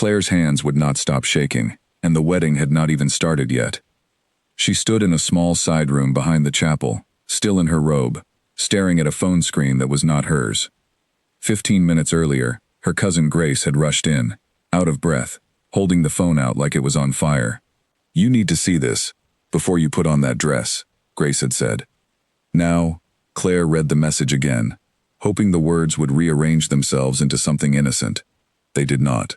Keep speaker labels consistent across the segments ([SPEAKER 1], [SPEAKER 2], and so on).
[SPEAKER 1] Claire's hands would not stop shaking, and the wedding had not even started yet. She stood in a small side room behind the chapel, still in her robe, staring at a phone screen that was not hers. 15 minutes earlier, her cousin Grace had rushed in, out of breath, holding the phone out like it was on fire. "You need to see this, before you put on that dress," Grace had said. Now, Claire read the message again, hoping the words would rearrange themselves into something innocent. They did not.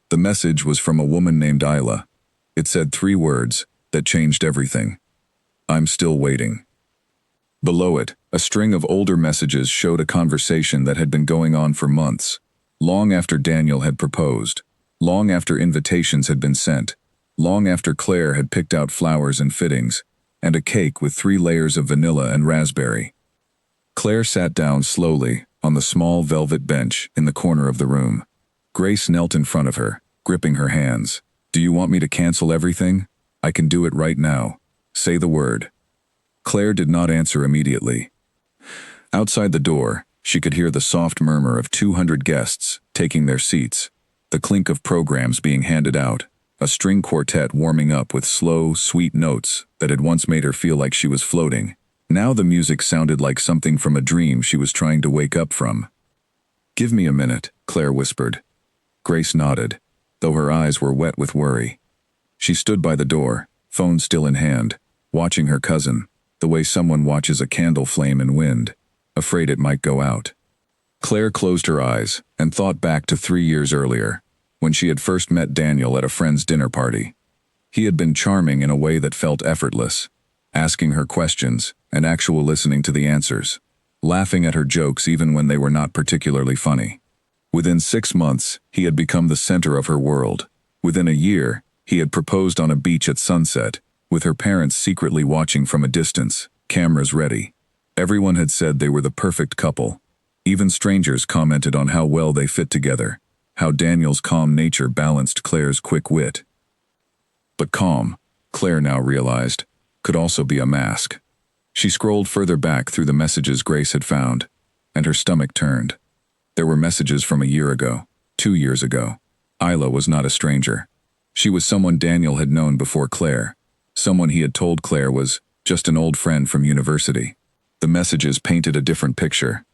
[SPEAKER 1] The message was from a woman named Isla. It said 3 words that changed everything. "I'm still waiting." Below it, a string of older messages showed a conversation that had been going on for months, long after Daniel had proposed, long after invitations had been sent, long after Claire had picked out flowers and fittings, and a cake with 3 layers of vanilla and raspberry. Claire sat down slowly on the small velvet bench in the corner of the room. Grace knelt in front of her, gripping her hands. "Do you want me to cancel everything? I can do it right now. Say the word." Claire did not answer immediately. Outside the door, she could hear the soft murmur of 200 guests taking their seats, the clink of programs being handed out, a string quartet warming up with slow, sweet notes that had once made her feel like she was floating. Now the music sounded like something from a dream she was trying to wake up from. "Give me a minute," Claire whispered. Grace nodded, though her eyes were wet with worry. She stood by the door, phone still in hand, watching her cousin, the way someone watches a candle flame in wind, afraid it might go out. Claire closed her eyes and thought back to 3 years earlier, when she had first met Daniel at a friend's dinner party. He had been charming in a way that felt effortless, asking her questions and actually listening to the answers, laughing at her jokes even when they were not particularly funny. Within 6 months, he had become the center of her world. Within a year, he had proposed on a beach at sunset, with her parents secretly watching from a distance, cameras ready. Everyone had said they were the perfect couple. Even strangers commented on how well they fit together, how Daniel's calm nature balanced Claire's quick wit. But calm, Claire now realized, could also be a mask. She scrolled further back through the messages Grace had found, and her stomach turned. There were messages from a year ago, 2 years ago. Isla was not a stranger. She was someone Daniel had known before Claire, someone he had told Claire was just an old friend from university. The messages painted a different picture.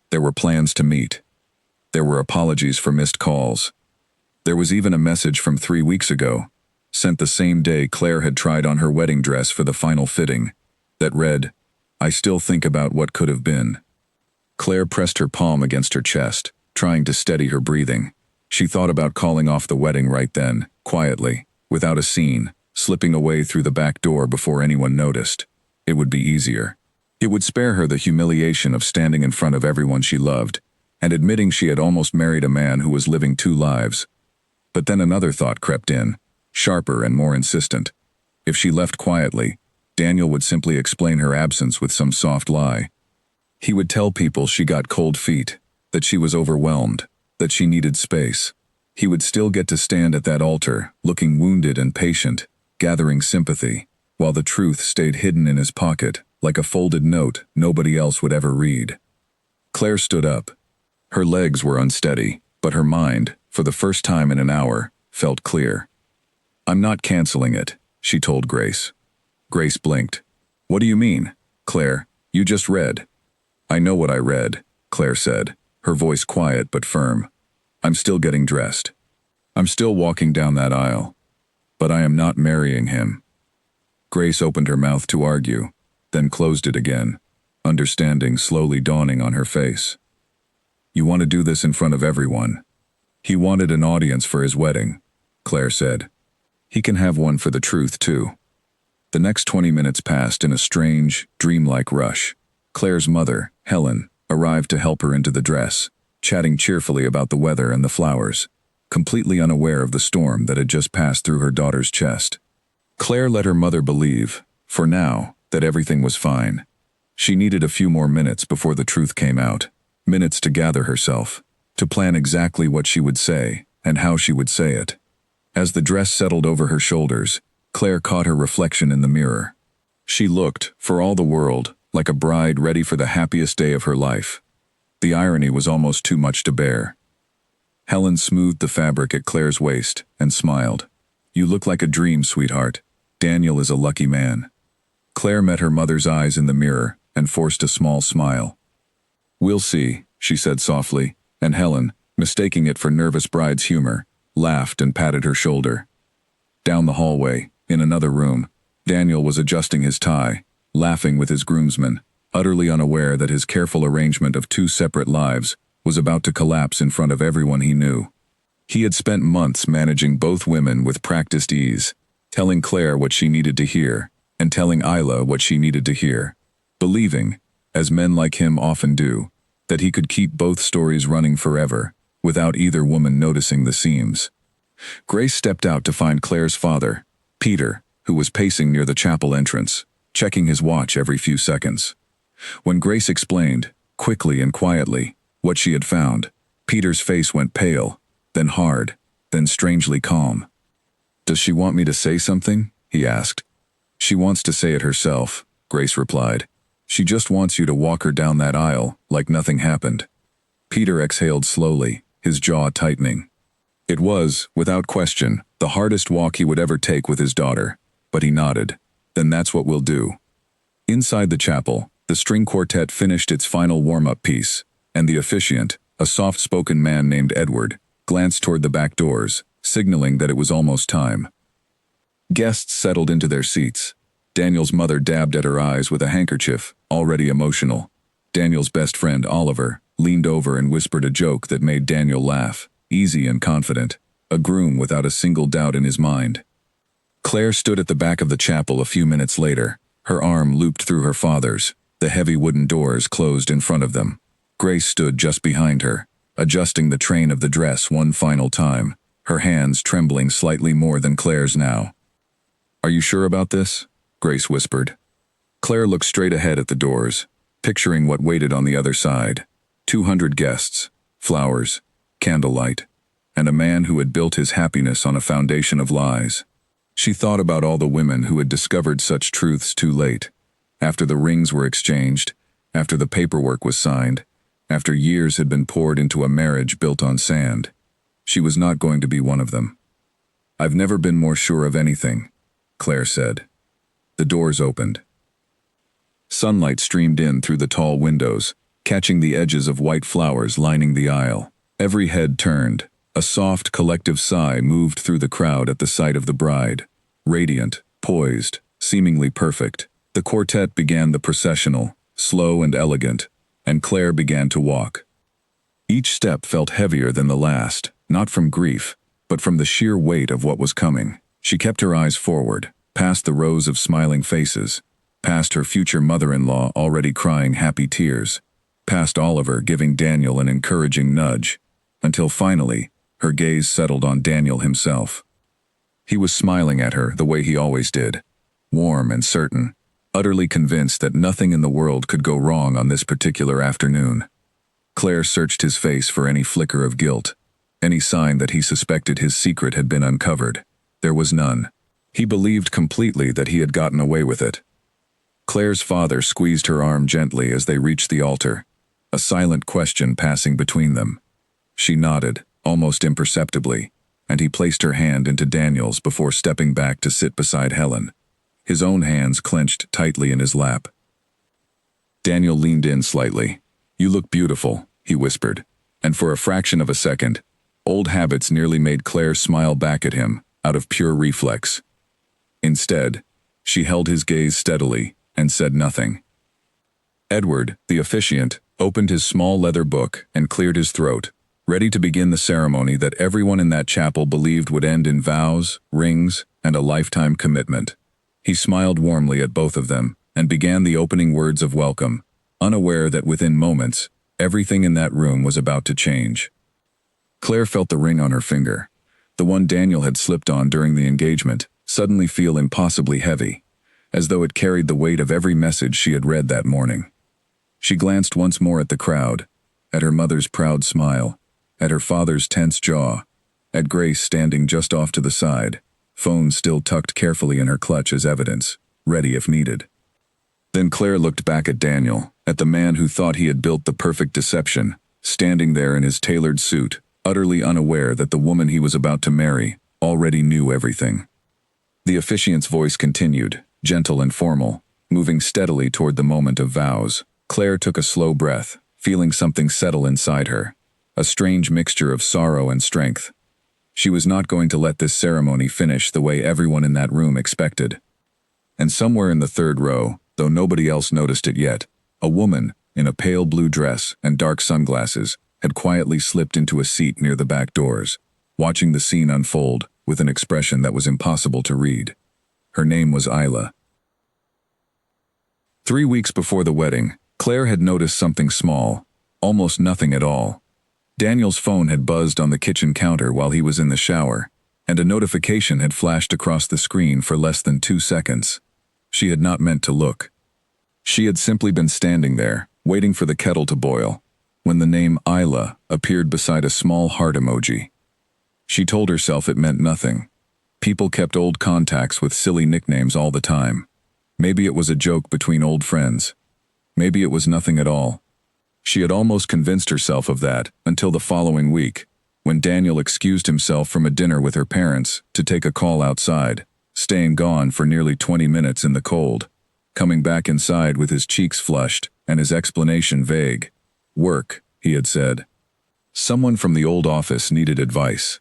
[SPEAKER 1] There were plans to meet. There were apologies for missed calls. There was even a message from 3 weeks ago, sent the same day Claire had tried on her wedding dress for the final fitting, that read, "I still think about what could have been." Claire pressed her palm against her chest, trying to steady her breathing. She thought about calling off the wedding right then, quietly, without a scene, slipping away through the back door before anyone noticed. It would be easier. It would spare her the humiliation of standing in front of everyone she loved, and admitting she had almost married a man who was living 2 lives. But then another thought crept in, sharper and more insistent. If she left quietly, Daniel would simply explain her absence with some soft lie. He would tell people she got cold feet, that she was overwhelmed, that she needed space. He would still get to stand at that altar, looking wounded and patient, gathering sympathy, while the truth stayed hidden in his pocket, like a folded note nobody else would ever read. Claire stood up. Her legs were unsteady, but her mind, for the first time in an hour, felt clear. "I'm not canceling it," she told Grace. Grace blinked. "What do you mean, Claire? You just read." "I know what I read," Claire said, her voice quiet but firm. "I'm still getting dressed. I'm still walking down that aisle. But I am not marrying him." Grace opened her mouth to argue, then closed it again, understanding slowly dawning on her face. "You want to do this in front of everyone." "He wanted an audience for his wedding," Claire said. "He can have one for the truth, too." The next 20 minutes passed in a strange, dreamlike rush. Claire's mother, Helen, arrived to help her into the dress, chatting cheerfully about the weather and the flowers, completely unaware of the storm that had just passed through her daughter's chest. Claire let her mother believe, for now, that everything was fine. She needed a few more minutes before the truth came out, minutes to gather herself, to plan exactly what she would say and how she would say it. As the dress settled over her shoulders, Claire caught her reflection in the mirror. She looked, for all the world, like a bride ready for the happiest day of her life. The irony was almost too much to bear. Helen smoothed the fabric at Claire's waist and smiled. "You look like a dream, sweetheart. Daniel is a lucky man." Claire met her mother's eyes in the mirror and forced a small smile. "We'll see," she said softly, and Helen, mistaking it for nervous bride's humor, laughed and patted her shoulder. Down the hallway, in another room, Daniel was adjusting his tie, laughing with his groomsmen, utterly unaware that his careful arrangement of two separate lives was about to collapse in front of everyone he knew. He had spent months managing both women with practiced ease, telling Claire what she needed to hear, and telling Isla what she needed to hear, believing, as men like him often do, that he could keep both stories running forever, without either woman noticing the seams. Grace stepped out to find Claire's father, Peter, who was pacing near the chapel entrance, checking his watch every few seconds. When Grace explained, quickly and quietly, what she had found, Peter's face went pale, then hard, then strangely calm. "Does she want me to say something?" he asked. "She wants to say it herself," Grace replied. "She just wants you to walk her down that aisle like nothing happened." Peter exhaled slowly, his jaw tightening. It was, without question, the hardest walk he would ever take with his daughter, but he nodded. "Then that's what we'll do." Inside the chapel, the string quartet finished its final warm-up piece, and the officiant, a soft-spoken man named Edward, glanced toward the back doors, signaling that it was almost time. Guests settled into their seats. Daniel's mother dabbed at her eyes with a handkerchief, already emotional. Daniel's best friend, Oliver, leaned over and whispered a joke that made Daniel laugh, easy and confident, a groom without a single doubt in his mind. Claire stood at the back of the chapel a few minutes later, her arm looped through her father's, the heavy wooden doors closed in front of them. Grace stood just behind her, adjusting the train of the dress one final time, her hands trembling slightly more than Claire's now. "Are you sure about this?" Grace whispered. Claire looked straight ahead at the doors, picturing what waited on the other side. 200 guests, flowers, candlelight, and a man who had built his happiness on a foundation of lies. She thought about all the women who had discovered such truths too late, after the rings were exchanged, after the paperwork was signed, after years had been poured into a marriage built on sand. She was not going to be one of them. "I've never been more sure of anything," Claire said. The doors opened. Sunlight streamed in through the tall windows, catching the edges of white flowers lining the aisle. Every head turned. A soft, collective sigh moved through the crowd at the sight of the bride. Radiant, poised, seemingly perfect, the quartet began the processional, slow and elegant, and Claire began to walk. Each step felt heavier than the last, not from grief, but from the sheer weight of what was coming. She kept her eyes forward, past the rows of smiling faces, past her future mother-in-law already crying happy tears, past Oliver giving Daniel an encouraging nudge, until finally, her gaze settled on Daniel himself. He was smiling at her the way he always did, warm and certain, utterly convinced that nothing in the world could go wrong on this particular afternoon. Claire searched his face for any flicker of guilt, any sign that he suspected his secret had been uncovered. There was none. He believed completely that he had gotten away with it. Claire's father squeezed her arm gently as they reached the altar, a silent question passing between them. She nodded, almost imperceptibly, and he placed her hand into Daniel's before stepping back to sit beside Helen, his own hands clenched tightly in his lap. Daniel leaned in slightly. "You look beautiful," he whispered, and for a fraction of a second, old habits nearly made Claire smile back at him, out of pure reflex. Instead, she held his gaze steadily and said nothing. Edward, the officiant, opened his small leather book and cleared his throat, ready to begin the ceremony that everyone in that chapel believed would end in vows, rings, and a lifetime commitment. He smiled warmly at both of them and began the opening words of welcome, unaware that within moments, everything in that room was about to change. Claire felt the ring on her finger, the one Daniel had slipped on during the engagement, suddenly feel impossibly heavy, as though it carried the weight of every message she had read that morning. She glanced once more at the crowd, at her mother's proud smile, at her father's tense jaw, at Grace standing just off to the side, phone still tucked carefully in her clutch as evidence, ready if needed. Then Claire looked back at Daniel, at the man who thought he had built the perfect deception, standing there in his tailored suit, utterly unaware that the woman he was about to marry already knew everything. The officiant's voice continued, gentle and formal, moving steadily toward the moment of vows. Claire took a slow breath, feeling something settle inside her, a strange mixture of sorrow and strength. She was not going to let this ceremony finish the way everyone in that room expected. And somewhere in the third row, though nobody else noticed it yet, a woman, in a pale blue dress and dark sunglasses, had quietly slipped into a seat near the back doors, watching the scene unfold with an expression that was impossible to read. Her name was Isla. 3 weeks before the wedding, Claire had noticed something small, almost nothing at all. Daniel's phone had buzzed on the kitchen counter while he was in the shower, and a notification had flashed across the screen for less than 2 seconds. She had not meant to look. She had simply been standing there, waiting for the kettle to boil, when the name Isla appeared beside a small heart emoji. She told herself it meant nothing. People kept old contacts with silly nicknames all the time. Maybe it was a joke between old friends. Maybe it was nothing at all. She had almost convinced herself of that until the following week, when Daniel excused himself from a dinner with her parents to take a call outside, staying gone for nearly 20 minutes in the cold, coming back inside with his cheeks flushed and his explanation vague. Work, he had said. Someone from the old office needed advice.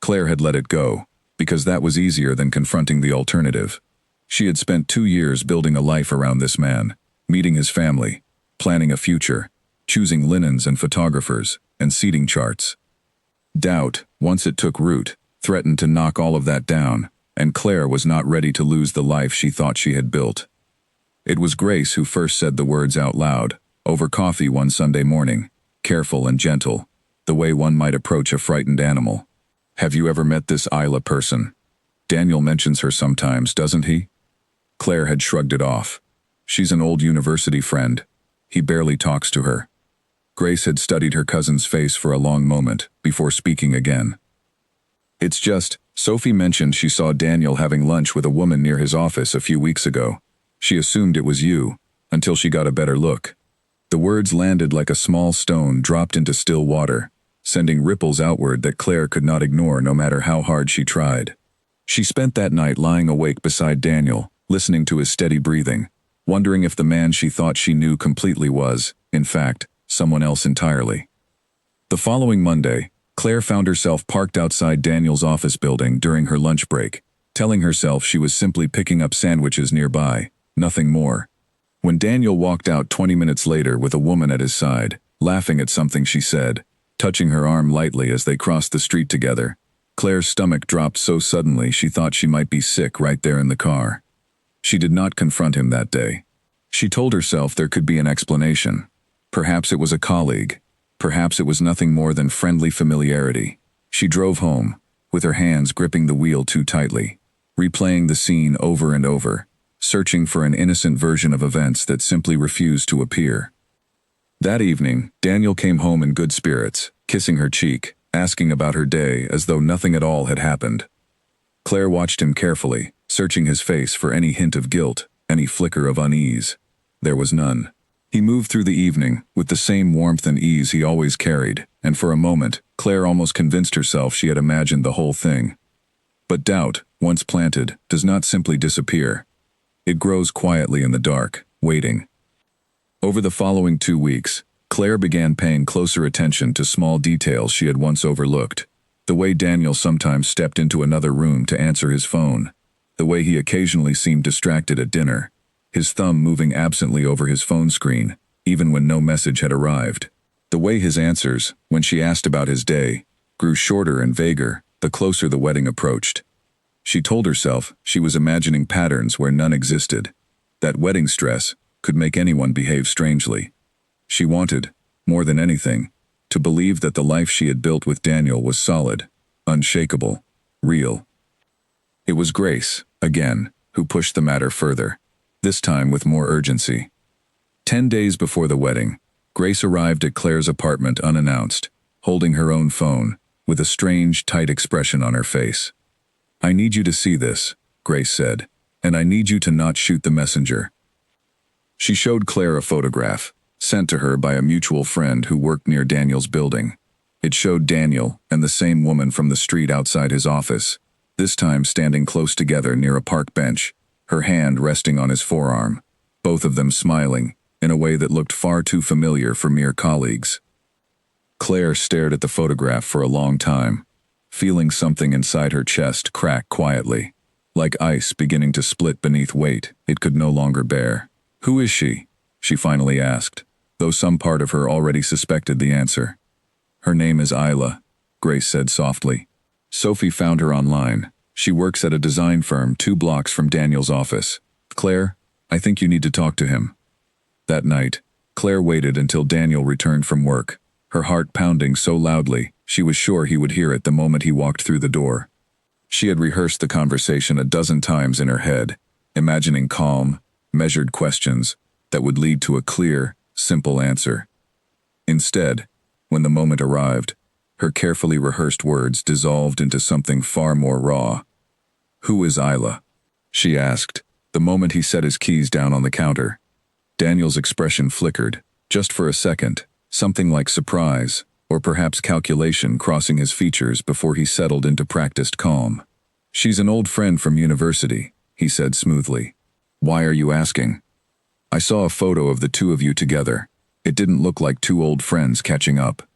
[SPEAKER 1] Claire had let it go, because that was easier than confronting the alternative. She had spent 2 years building a life around this man, meeting his family, planning a future, choosing linens and photographers, and seating charts. Doubt, once it took root, threatened to knock all of that down, and Claire was not ready to lose the life she thought she had built. It was Grace who first said the words out loud, over coffee one Sunday morning, careful and gentle, the way one might approach a frightened animal. Have you ever met this Isla person? Daniel mentions her sometimes, doesn't he? Claire had shrugged it off. She's an old university friend. He barely talks to her. Grace had studied her cousin's face for a long moment before speaking again. It's just, Sophie mentioned she saw Daniel having lunch with a woman near his office a few weeks ago. She assumed it was you, until she got a better look. The words landed like a small stone dropped into still water, sending ripples outward that Claire could not ignore no matter how hard she tried. She spent that night lying awake beside Daniel, listening to his steady breathing, wondering if the man she thought she knew completely was, in fact, someone else entirely. The following Monday, Claire found herself parked outside Daniel's office building during her lunch break, telling herself she was simply picking up sandwiches nearby, nothing more. When Daniel walked out 20 minutes later with a woman at his side, laughing at something she said, touching her arm lightly as they crossed the street together, Claire's stomach dropped so suddenly she thought she might be sick right there in the car. She did not confront him that day. She told herself there could be an explanation. Perhaps it was a colleague. Perhaps it was nothing more than friendly familiarity. She drove home, with her hands gripping the wheel too tightly, replaying the scene over and over, searching for an innocent version of events that simply refused to appear. That evening, Daniel came home in good spirits, kissing her cheek, asking about her day as though nothing at all had happened. Claire watched him carefully, searching his face for any hint of guilt, any flicker of unease. There was none. He moved through the evening, with the same warmth and ease he always carried, and for a moment, Claire almost convinced herself she had imagined the whole thing. But doubt, once planted, does not simply disappear. It grows quietly in the dark, waiting. Over the following 2 weeks, Claire began paying closer attention to small details she had once overlooked. The way Daniel sometimes stepped into another room to answer his phone. The way he occasionally seemed distracted at dinner, his thumb moving absently over his phone screen, even when no message had arrived. The way his answers, when she asked about his day, grew shorter and vaguer the closer the wedding approached. She told herself she was imagining patterns where none existed, that wedding stress could make anyone behave strangely. She wanted, more than anything, to believe that the life she had built with Daniel was solid, unshakable, real. It was Grace, again, who pushed the matter further, this time with more urgency. 10 days before the wedding, Grace arrived at Claire's apartment unannounced, holding her own phone, with a strange, tight expression on her face. "I need you to see this," Grace said, "and I need you to not shoot the messenger." She showed Claire a photograph, sent to her by a mutual friend who worked near Daniel's building. It showed Daniel and the same woman from the street outside his office, this time standing close together near a park bench, her hand resting on his forearm, both of them smiling, in a way that looked far too familiar for mere colleagues. Claire stared at the photograph for a long time, feeling something inside her chest crack quietly, like ice beginning to split beneath weight it could no longer bear. "Who is she?" she finally asked, though some part of her already suspected the answer. "Her name is Isla," Grace said softly. "Sophie found her online. She works at a design firm 2 blocks from Daniel's office. Claire, I think you need to talk to him." That night, Claire waited until Daniel returned from work, her heart pounding so loudly she was sure he would hear it the moment he walked through the door. She had rehearsed the conversation a dozen times in her head, imagining calm, measured questions that would lead to a clear, simple answer. Instead, when the moment arrived, her carefully rehearsed words dissolved into something far more raw. "Who is Isla?" she asked, the moment he set his keys down on the counter. Daniel's expression flickered, just for a second, something like surprise, or perhaps calculation crossing his features before he settled into practiced calm. "She's an old friend from university," he said smoothly. "Why are you asking?" "I saw a photo of the 2 of you together. It didn't look like 2 old friends catching up."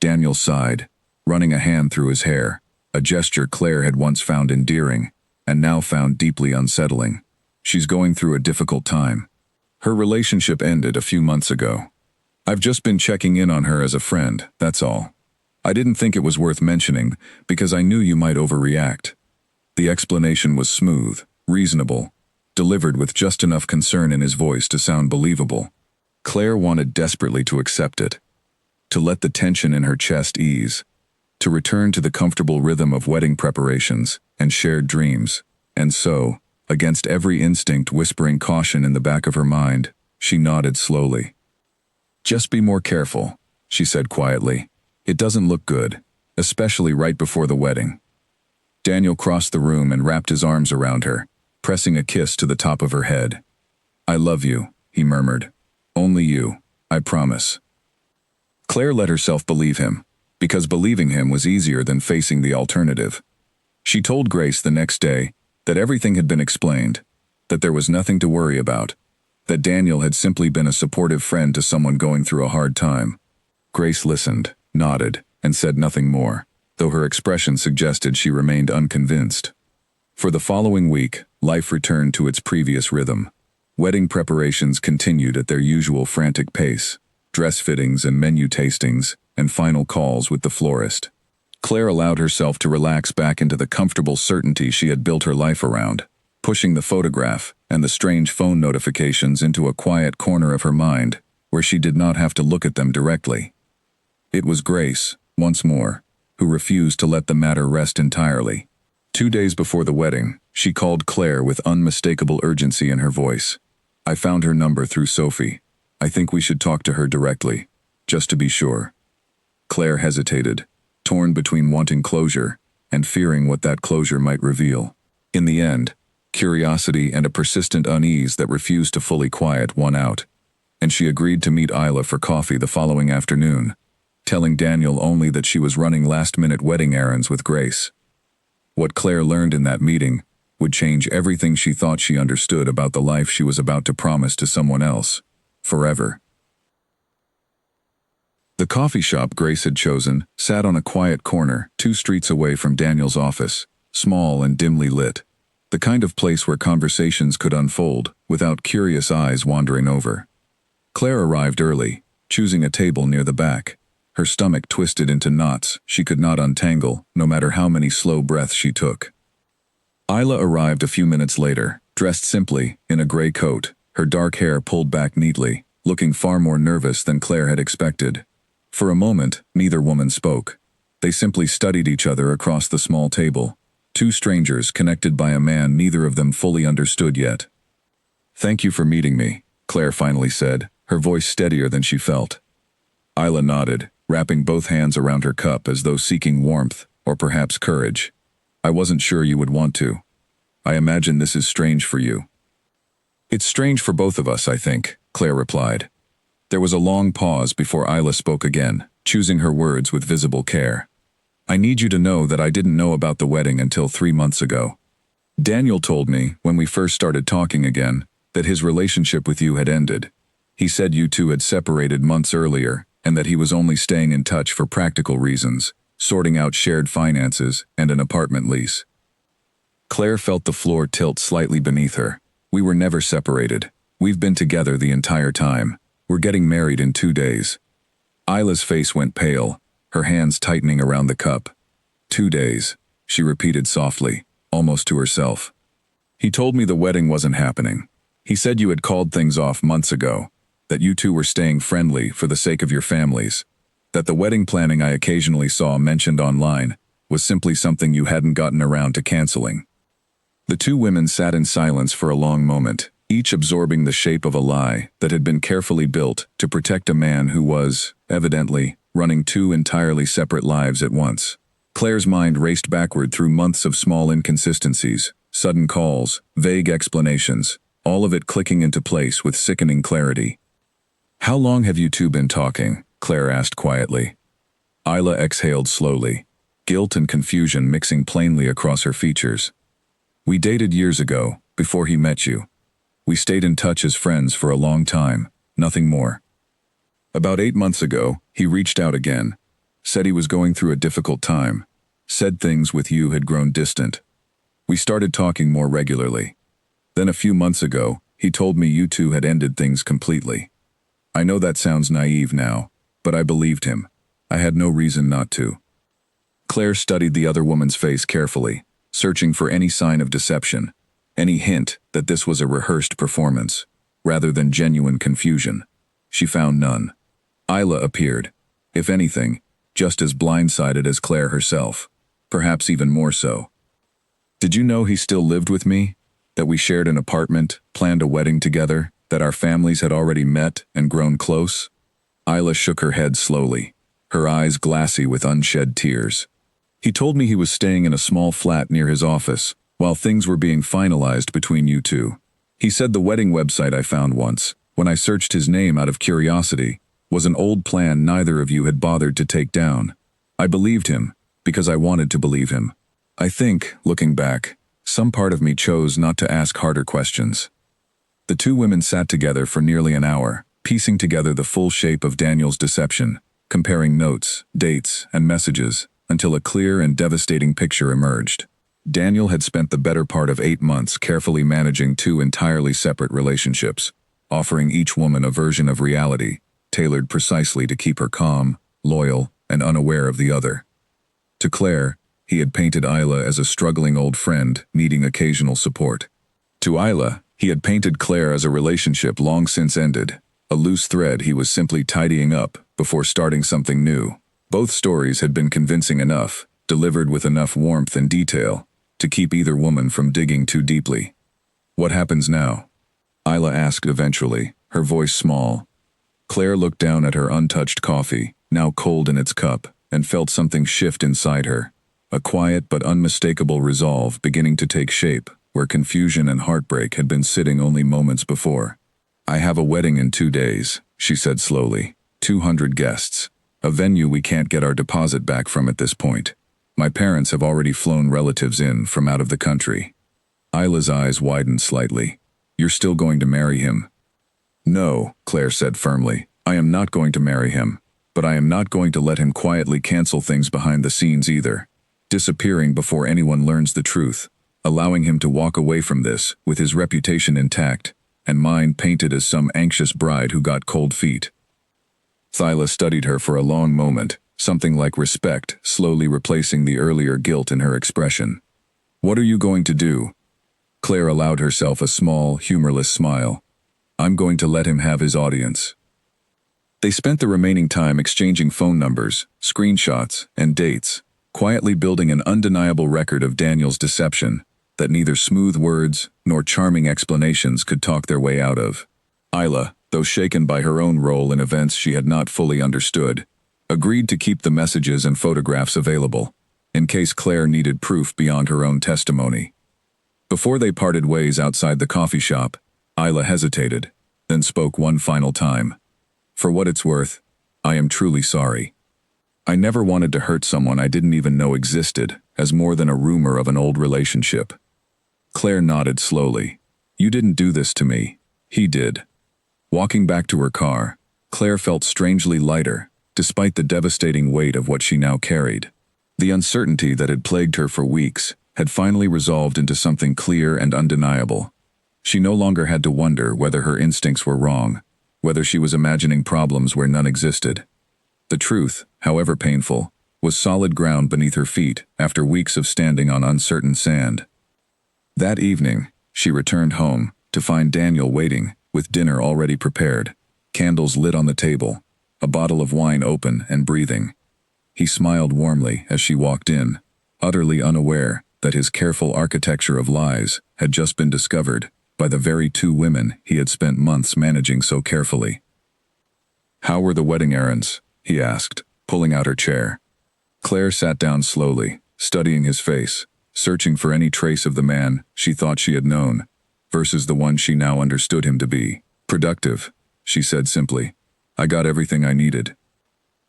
[SPEAKER 1] Daniel sighed, running a hand through his hair, a gesture Claire had once found endearing, and now found deeply unsettling. "She's going through a difficult time. Her relationship ended a few months ago. I've just been checking in on her as a friend, that's all. I didn't think it was worth mentioning, because I knew you might overreact." The explanation was smooth, reasonable, delivered with just enough concern in his voice to sound believable. Claire wanted desperately to accept it, to let the tension in her chest ease, to return to the comfortable rhythm of wedding preparations and shared dreams, and so, against every instinct whispering caution in the back of her mind, she nodded slowly. "Just be more careful," she said quietly. "It doesn't look good, especially right before the wedding." Daniel crossed the room and wrapped his arms around her, pressing a kiss to the top of her head. "I love you," he murmured. "Only you, I promise." Claire let herself believe him, because believing him was easier than facing the alternative. She told Grace the next day that everything had been explained, that there was nothing to worry about, that Daniel had simply been a supportive friend to someone going through a hard time. Grace listened, nodded, and said nothing more, though her expression suggested she remained unconvinced. For the following week, life returned to its previous rhythm. Wedding preparations continued at their usual frantic pace, dress fittings and menu tastings, and final calls with the florist. Claire allowed herself to relax back into the comfortable certainty she had built her life around, pushing the photograph and the strange phone notifications into a quiet corner of her mind, where she did not have to look at them directly. It was Grace, once more, who refused to let the matter rest entirely. 2 days before the wedding, she called Claire with unmistakable urgency in her voice. "I found her number through Sophie. I think we should talk to her directly, just to be sure." Claire hesitated, torn between wanting closure and fearing what that closure might reveal. In the end, curiosity and a persistent unease that refused to fully quiet won out, and she agreed to meet Isla for coffee the following afternoon, telling Daniel only that she was running last-minute wedding errands with Grace. What Claire learned in that meeting would change everything she thought she understood about the life she was about to promise to someone else, forever. The coffee shop Grace had chosen sat on a quiet corner 2 streets away from Daniel's office, small and dimly lit, the kind of place where conversations could unfold without curious eyes wandering over. Claire arrived early, choosing a table near the back, her stomach twisted into knots she could not untangle no matter how many slow breaths she took. Isla arrived a few minutes later, dressed simply, in a gray coat, her dark hair pulled back neatly, looking far more nervous than Claire had expected. For a moment, neither woman spoke. They simply studied each other across the small table, 2 strangers connected by a man neither of them fully understood yet. "Thank you for meeting me," Claire finally said, her voice steadier than she felt. Isla nodded, wrapping both hands around her cup as though seeking warmth, or perhaps courage. "I wasn't sure you would want to. I imagine this is strange for you." "It's strange for both of us, I think," Claire replied. There was a long pause before Isla spoke again, choosing her words with visible care. "I need you to know that I didn't know about the wedding until 3 months ago. Daniel told me, when we first started talking again, that his relationship with you had ended. He said you two had separated months earlier, and that he was only staying in touch for practical reasons, sorting out shared finances and an apartment lease." Claire felt the floor tilt slightly beneath her. "We were never separated. We've been together the entire time. We're getting married in 2 days." Isla's face went pale, her hands tightening around the cup. 2 days, she repeated softly, almost to herself. "He told me the wedding wasn't happening. He said you had called things off months ago, that you two were staying friendly for the sake of your families, that the wedding planning I occasionally saw mentioned online was simply something you hadn't gotten around to canceling." The two women sat in silence for a long moment, each absorbing the shape of a lie that had been carefully built to protect a man who was, evidently, running 2 entirely separate lives at once. Claire's mind raced backward through months of small inconsistencies, sudden calls, vague explanations, all of it clicking into place with sickening clarity. "How long have you two been talking?" Claire asked quietly. Isla exhaled slowly, guilt and confusion mixing plainly across her features. "We dated years ago, before he met you. We stayed in touch as friends for a long time, nothing more. About 8 months ago, he reached out again, said he was going through a difficult time, said things with you had grown distant. We started talking more regularly. Then a few months ago, he told me you two had ended things completely. I know that sounds naive now, but I believed him. I had no reason not to." Claire studied the other woman's face carefully, searching for any sign of deception, any hint that this was a rehearsed performance, rather than genuine confusion. She found none. Isla appeared, if anything, just as blindsided as Claire herself, perhaps even more so. "Did you know he still lived with me? That we shared an apartment, planned a wedding together, that our families had already met and grown close?" Isla shook her head slowly, her eyes glassy with unshed tears. "He told me he was staying in a small flat near his office, while things were being finalized between you two. He said the wedding website I found once, when I searched his name out of curiosity, was an old plan neither of you had bothered to take down. I believed him, because I wanted to believe him. I think, looking back, some part of me chose not to ask harder questions." The two women sat together for nearly an hour, piecing together the full shape of Daniel's deception, comparing notes, dates, and messages, until a clear and devastating picture emerged. Daniel had spent the better part of 8 months carefully managing 2 entirely separate relationships, offering each woman a version of reality, tailored precisely to keep her calm, loyal, and unaware of the other. To Claire, he had painted Isla as a struggling old friend needing occasional support. To Isla, he had painted Claire as a relationship long since ended, a loose thread he was simply tidying up before starting something new. Both stories had been convincing enough, delivered with enough warmth and detail, to keep either woman from digging too deeply. "What happens now?" Isla asked eventually, her voice small. Claire looked down at her untouched coffee, now cold in its cup, and felt something shift inside her, a quiet but unmistakable resolve beginning to take shape, where confusion and heartbreak had been sitting only moments before. "I have a wedding in 2 days, she said slowly. 200 guests. A venue we can't get our deposit back from at this point. My parents have already flown relatives in from out of the country." Isla's eyes widened slightly. "You're still going to marry him?" "No," Claire said firmly. "I am not going to marry him, but I am not going to let him quietly cancel things behind the scenes either, disappearing before anyone learns the truth, allowing him to walk away from this with his reputation intact, and mine painted as some anxious bride who got cold feet." Thyla studied her for a long moment, something like respect slowly replacing the earlier guilt in her expression. "What are you going to do?" Claire allowed herself a small, humorless smile. "I'm going to let him have his audience." They spent the remaining time exchanging phone numbers, screenshots, and dates, quietly building an undeniable record of Daniel's deception that neither smooth words nor charming explanations could talk their way out of. Isla, though shaken by her own role in events she had not fully understood, agreed to keep the messages and photographs available, in case Claire needed proof beyond her own testimony. Before they parted ways outside the coffee shop, Isla hesitated, then spoke one final time. "For what it's worth, I am truly sorry. I never wanted to hurt someone I didn't even know existed, as more than a rumor of an old relationship. Claire nodded slowly. You didn't do this to me. He did. Walking back to her car, Claire felt strangely lighter, despite the devastating weight of what she now carried. The uncertainty that had plagued her for weeks had finally resolved into something clear and undeniable. She no longer had to wonder whether her instincts were wrong, whether she was imagining problems where none existed. The truth, however painful, was solid ground beneath her feet after weeks of standing on uncertain sand. That evening, she returned home to find Daniel waiting, with dinner already prepared, candles lit on the table, a bottle of wine open and breathing. He smiled warmly as she walked in, utterly unaware that his careful architecture of lies had just been discovered by the very two women he had spent months managing so carefully. How were the wedding errands? He asked, pulling out her chair. Claire sat down slowly, studying his face, searching for any trace of the man she thought she had known, versus the one she now understood him to be. Productive, she said simply. I got everything I needed.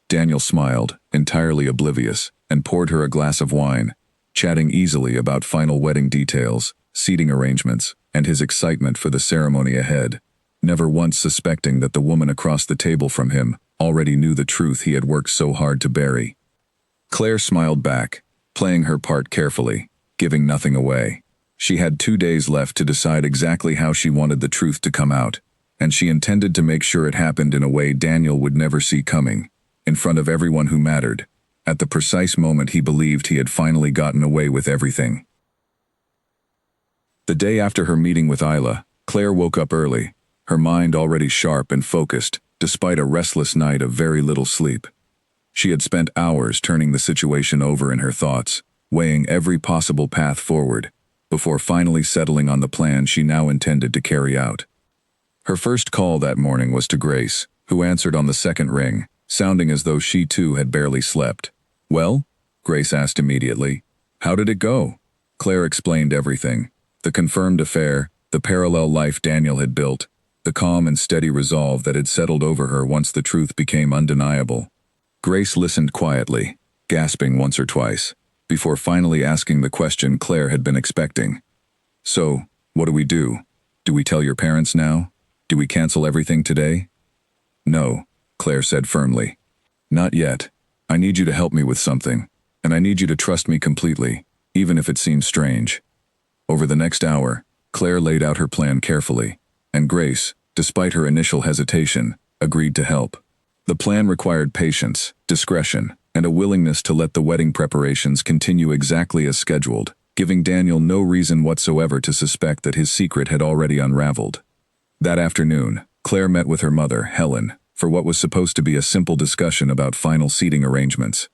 [SPEAKER 1] Daniel smiled, entirely oblivious, and poured her a glass of wine, chatting easily about final wedding details, seating arrangements, and his excitement for the ceremony ahead, never once suspecting that the woman across the table from him already knew the truth he had worked so hard to bury. Claire smiled back, playing her part carefully, giving nothing away. She had 2 days left to decide exactly how she wanted the truth to come out, and she intended to make sure it happened in a way Daniel would never see coming, in front of everyone who mattered, at the precise moment he believed he had finally gotten away with everything. The day after her meeting with Isla, Claire woke up early, her mind already sharp and focused, despite a restless night of very little sleep. She had spent hours turning the situation over in her thoughts, weighing every possible path forward, before finally settling on the plan she now intended to carry out. Her first call that morning was to Grace, who answered on the second ring, sounding as though she too had barely slept. Well? Grace asked immediately. How did it go? Claire explained everything. The confirmed affair, the parallel life Daniel had built, the calm and steady resolve that had settled over her once the truth became undeniable. Grace listened quietly, gasping once or twice, before finally asking the question Claire had been expecting. So, what do we do? Do we tell your parents now? Do we cancel everything today? No, Claire said firmly. Not yet. I need you to help me with something, and I need you to trust me completely, even if it seems strange. Over the next hour, Claire laid out her plan carefully, and Grace, despite her initial hesitation, agreed to help. The plan required patience, discretion, and a willingness to let the wedding preparations continue exactly as scheduled, giving Daniel no reason whatsoever to suspect that his secret had already unraveled. That afternoon, Claire met with her mother, Helen, for what was supposed to be a simple discussion about final seating arrangements.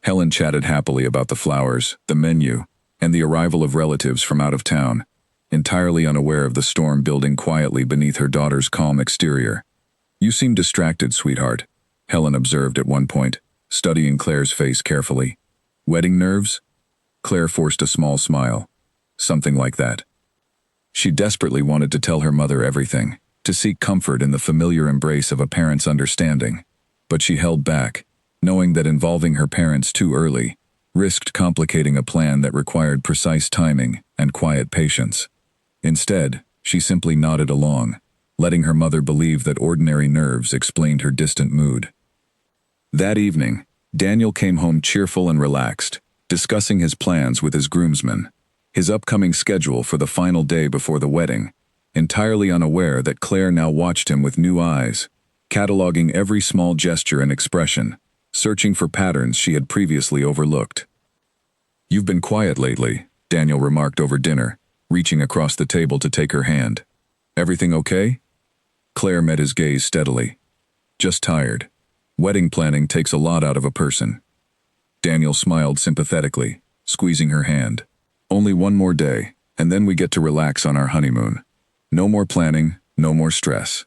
[SPEAKER 1] Helen chatted happily about the flowers, the menu, and the arrival of relatives from out of town, entirely unaware of the storm building quietly beneath her daughter's calm exterior. You seem distracted, sweetheart, Helen observed at one point, studying Claire's face carefully. Wedding nerves? Claire forced a small smile. Something like that. She desperately wanted to tell her mother everything, to seek comfort in the familiar embrace of a parent's understanding. But she held back, knowing that involving her parents too early risked complicating a plan that required precise timing and quiet patience. Instead, she simply nodded along, letting her mother believe that ordinary nerves explained her distant mood. That evening, Daniel came home cheerful and relaxed, discussing his plans with his groomsmen, his upcoming schedule for the final day before the wedding, entirely unaware that Claire now watched him with new eyes, cataloging every small gesture and expression, searching for patterns she had previously overlooked. You've been quiet lately, Daniel remarked over dinner, reaching across the table to take her hand. Everything okay? Claire met his gaze steadily. Just tired. Wedding planning takes a lot out of a person. Daniel smiled sympathetically, squeezing her hand. Only one more day, and then we get to relax on our honeymoon. No more planning, no more stress.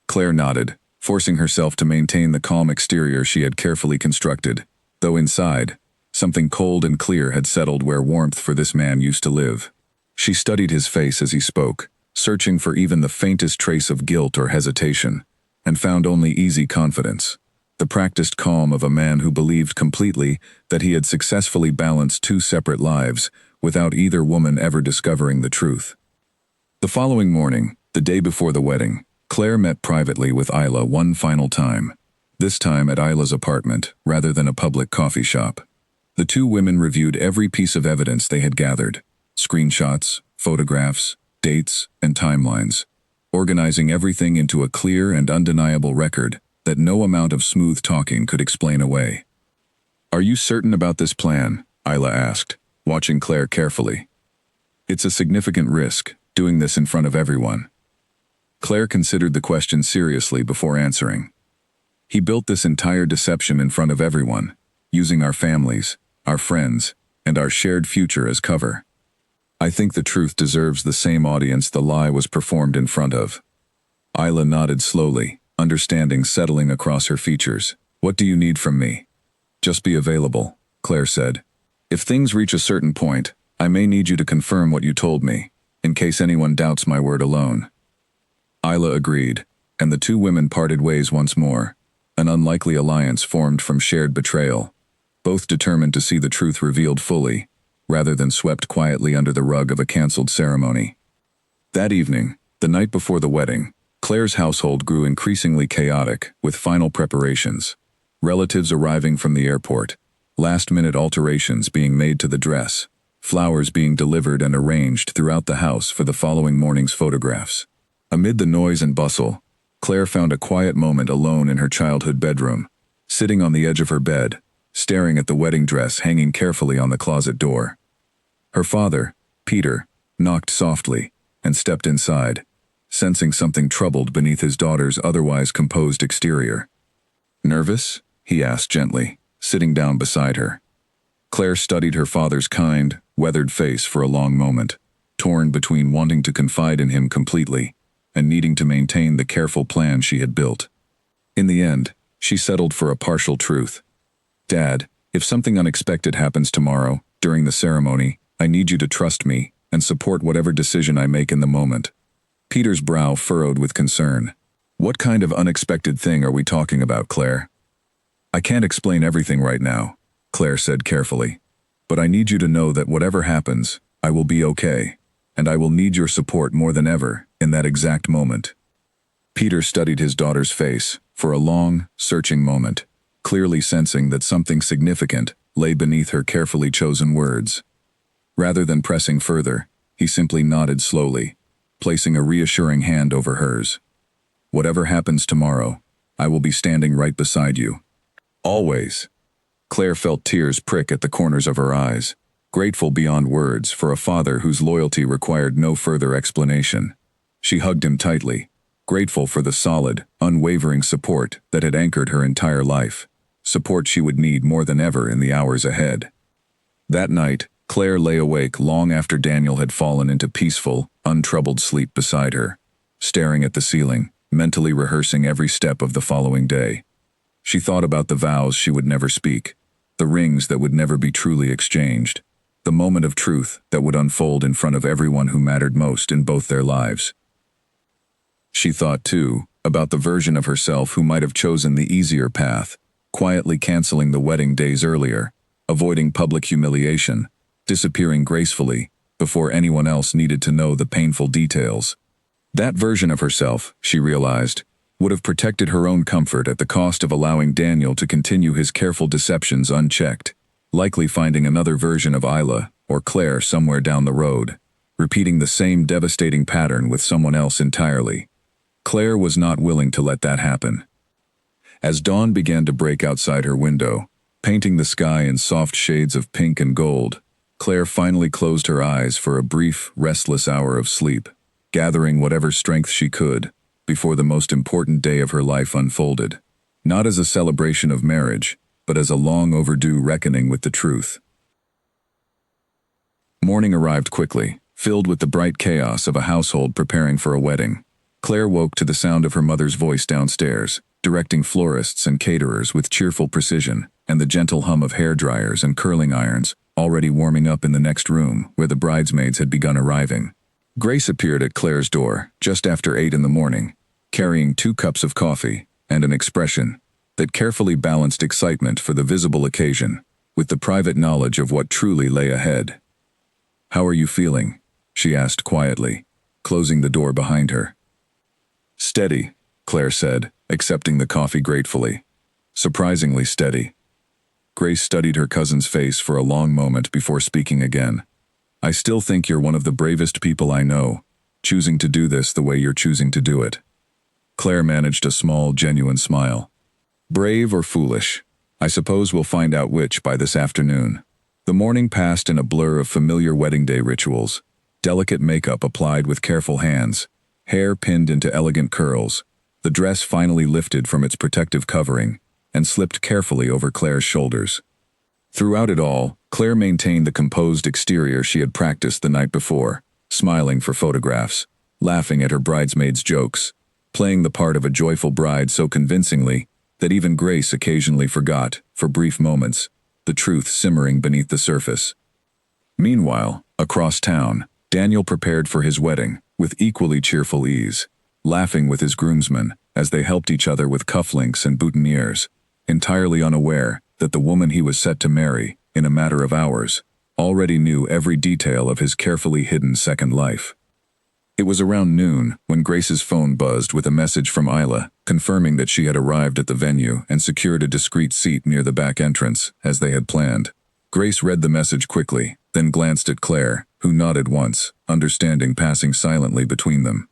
[SPEAKER 1] Claire nodded, forcing herself to maintain the calm exterior she had carefully constructed, though inside, something cold and clear had settled where warmth for this man used to live. She studied his face as he spoke, searching for even the faintest trace of guilt or hesitation, and found only easy confidence. the practiced calm of a man who believed completely that he had successfully balanced two separate lives without either woman ever discovering the truth. The following morning, the day before the wedding, Claire met privately with Isla one final time, this time at Isla's apartment rather than a public coffee shop. The two women reviewed every piece of evidence they had gathered, screenshots, photographs, dates, and timelines, organizing everything into a clear and undeniable record that no amount of smooth talking could explain away. "Are you certain about this plan?" Isla asked, watching Claire carefully. "It's a significant risk, doing this in front of everyone." Claire considered the question seriously before answering. "He built this entire deception in front of everyone, using our families, our friends, and our shared future as cover. I think the truth deserves the same audience the lie was performed in front of." Isla nodded slowly, understanding settling across her features. "What do you need from me?" "Just be available," Claire said. "If things reach a certain point, I may need you to confirm what you told me, in case anyone doubts my word alone." Isla agreed, and the two women parted ways once more, an unlikely alliance formed from shared betrayal, both determined to see the truth revealed fully, rather than swept quietly under the rug of a cancelled ceremony. That evening, the night before the wedding, Claire's household grew increasingly chaotic with final preparations, relatives arriving from the airport, last-minute alterations being made to the dress, flowers being delivered and arranged throughout the house for the following morning's photographs. Amid the noise and bustle, Claire found a quiet moment alone in her childhood bedroom, sitting on the edge of her bed, staring at the wedding dress hanging carefully on the closet door. Her father, Peter, knocked softly and stepped inside, sensing something troubled beneath his daughter's otherwise composed exterior. "Nervous?" he asked gently, sitting down beside her. Claire studied her father's kind, weathered face for a long moment, torn between wanting to confide in him completely and needing to maintain the careful plan she had built. In the end, she settled for a partial truth. "Dad, if something unexpected happens tomorrow, during the ceremony, I need you to trust me and support whatever decision I make in the moment." Peter's brow furrowed with concern. "What kind of unexpected thing are we talking about, Claire?" "I can't explain everything right now," Claire said carefully. "But I need you to know that whatever happens, I will be okay, and I will need your support more than ever in that exact moment." Peter studied his daughter's face for a long, searching moment, clearly sensing that something significant lay beneath her carefully chosen words. Rather than pressing further, he simply nodded slowly, placing a reassuring hand over hers. "Whatever happens tomorrow, I will be standing right beside you. Always." Claire felt tears prick at the corners of her eyes, grateful beyond words for a father whose loyalty required no further explanation. She hugged him tightly, grateful for the solid, unwavering support that had anchored her entire life, support she would need more than ever in the hours ahead. That night, Claire lay awake long after Daniel had fallen into peaceful, untroubled sleep beside her, staring at the ceiling, mentally rehearsing every step of the following day. She thought about the vows she would never speak, the rings that would never be truly exchanged, the moment of truth that would unfold in front of everyone who mattered most in both their lives. She thought, too, about the version of herself who might have chosen the easier path, quietly canceling the wedding days earlier, avoiding public humiliation, disappearing gracefully before anyone else needed to know the painful details. That version of herself, she realized, would have protected her own comfort at the cost of allowing Daniel to continue his careful deceptions unchecked, likely finding another version of Isla or Claire somewhere down the road, repeating the same devastating pattern with someone else entirely. Claire was not willing to let that happen. As dawn began to break outside her window, painting the sky in soft shades of pink and gold, Claire finally closed her eyes for a brief, restless hour of sleep, gathering whatever strength she could before the most important day of her life unfolded, not as a celebration of marriage, but as a long-overdue reckoning with the truth. Morning arrived quickly, filled with the bright chaos of a household preparing for a wedding. Claire woke to the sound of her mother's voice downstairs, directing florists and caterers with cheerful precision, and the gentle hum of hair dryers and curling irons, already warming up in the next room where the bridesmaids had begun arriving. Grace appeared at Claire's door just after 8 in the morning, carrying 2 cups of coffee and an expression that carefully balanced excitement for the visible occasion with the private knowledge of what truly lay ahead. "How are you feeling?" she asked quietly, closing the door behind her. "Steady," Claire said, accepting the coffee gratefully. "Surprisingly steady." Grace studied her cousin's face for a long moment before speaking again. "I still think you're one of the bravest people I know, choosing to do this the way you're choosing to do it." Claire managed a small, genuine smile. "Brave or foolish? I suppose we'll find out which by this afternoon." The morning passed in a blur of familiar wedding day rituals, delicate makeup applied with careful hands, hair pinned into elegant curls, the dress finally lifted from its protective covering and slipped carefully over Claire's shoulders. Throughout it all, Claire maintained the composed exterior she had practiced the night before, smiling for photographs, laughing at her bridesmaids' jokes, playing the part of a joyful bride so convincingly that even Grace occasionally forgot, for brief moments, the truth simmering beneath the surface. Meanwhile, across town, Daniel prepared for his wedding with equally cheerful ease, laughing with his groomsmen as they helped each other with cufflinks and boutonnieres, entirely unaware that the woman he was set to marry, in a matter of hours, already knew every detail of his carefully hidden second life. It was around noon when Grace's phone buzzed with a message from Isla, confirming that she had arrived at the venue and secured a discreet seat near the back entrance, as they had planned. Grace read the message quickly, then glanced at Claire, who nodded once, understanding passing silently between them.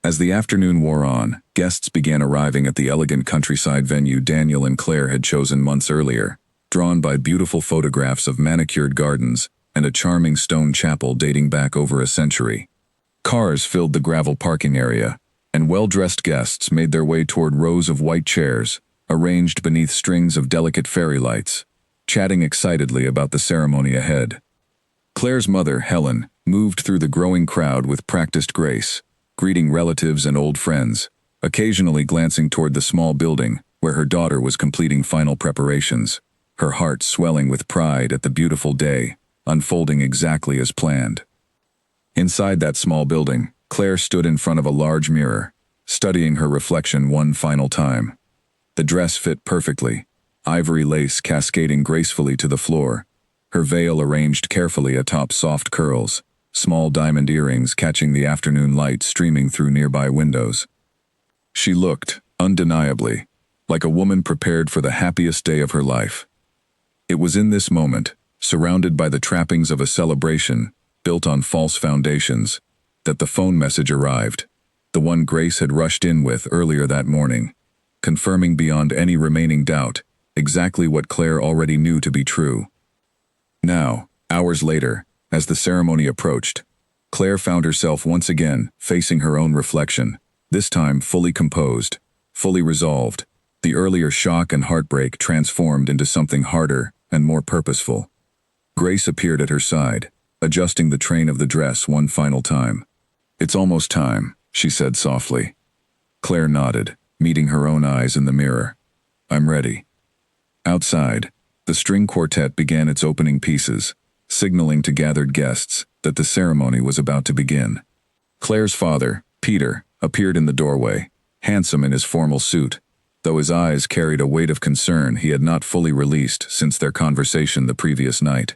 [SPEAKER 1] As the afternoon wore on, guests began arriving at the elegant countryside venue Daniel and Claire had chosen months earlier, drawn by beautiful photographs of manicured gardens and a charming stone chapel dating back over a century. Cars filled the gravel parking area, and well-dressed guests made their way toward rows of white chairs, arranged beneath strings of delicate fairy lights, chatting excitedly about the ceremony ahead. Claire's mother, Helen, moved through the growing crowd with practiced grace, greeting relatives and old friends, occasionally glancing toward the small building where her daughter was completing final preparations, her heart swelling with pride at the beautiful day, unfolding exactly as planned. Inside that small building, Claire stood in front of a large mirror, studying her reflection one final time. The dress fit perfectly, ivory lace cascading gracefully to the floor, her veil arranged carefully atop soft curls, small diamond earrings catching the afternoon light streaming through nearby windows. She looked, undeniably, like a woman prepared for the happiest day of her life. It was in this moment, surrounded by the trappings of a celebration, built on false foundations, that the phone message arrived, the one Grace had rushed in with earlier that morning, confirming beyond any remaining doubt exactly what Claire already knew to be true. Now, hours later, as the ceremony approached, Claire found herself once again facing her own reflection, this time fully composed, fully resolved, the earlier shock and heartbreak transformed into something harder and more purposeful. Grace appeared at her side, adjusting the train of the dress one final time. "It's almost time," she said softly. Claire nodded, meeting her own eyes in the mirror. "I'm ready." Outside, the string quartet began its opening pieces, signaling to gathered guests that the ceremony was about to begin. Claire's father, Peter, appeared in the doorway, handsome in his formal suit, though his eyes carried a weight of concern he had not fully released since their conversation the previous night.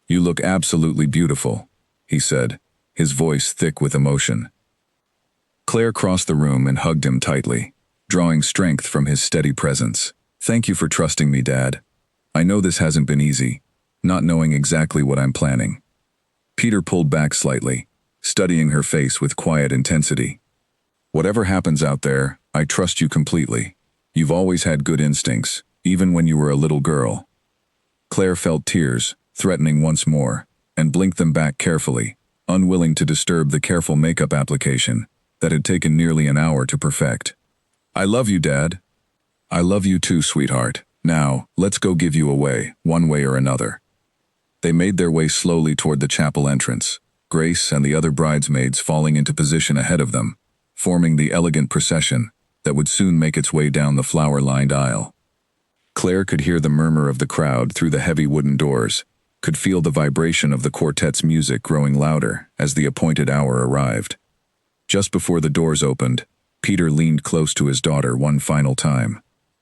[SPEAKER 1] "You look absolutely beautiful," he said, his voice thick with emotion. Claire crossed the room and hugged him tightly, drawing strength from his steady presence. "Thank you for trusting me, Dad. I know this hasn't been easy, not knowing exactly what I'm planning." Peter pulled back slightly, studying her face with quiet intensity. "Whatever happens out there, I trust you completely. You've always had good instincts, even when you were a little girl." Claire felt tears, threatening once more, and blinked them back carefully, unwilling to disturb the careful makeup application that had taken nearly an hour to perfect. "I love you, Dad." "I love you too, sweetheart. Now, let's go give you away, one way or another." They made their way slowly toward the chapel entrance, Grace and the other bridesmaids falling into position ahead of them, forming the elegant procession that would soon make its way down the flower-lined aisle. Claire could hear the murmur of the crowd through the heavy wooden doors, could feel the vibration of the quartet's music growing louder as the appointed hour arrived. Just before the doors opened, Peter leaned close to his daughter one final time.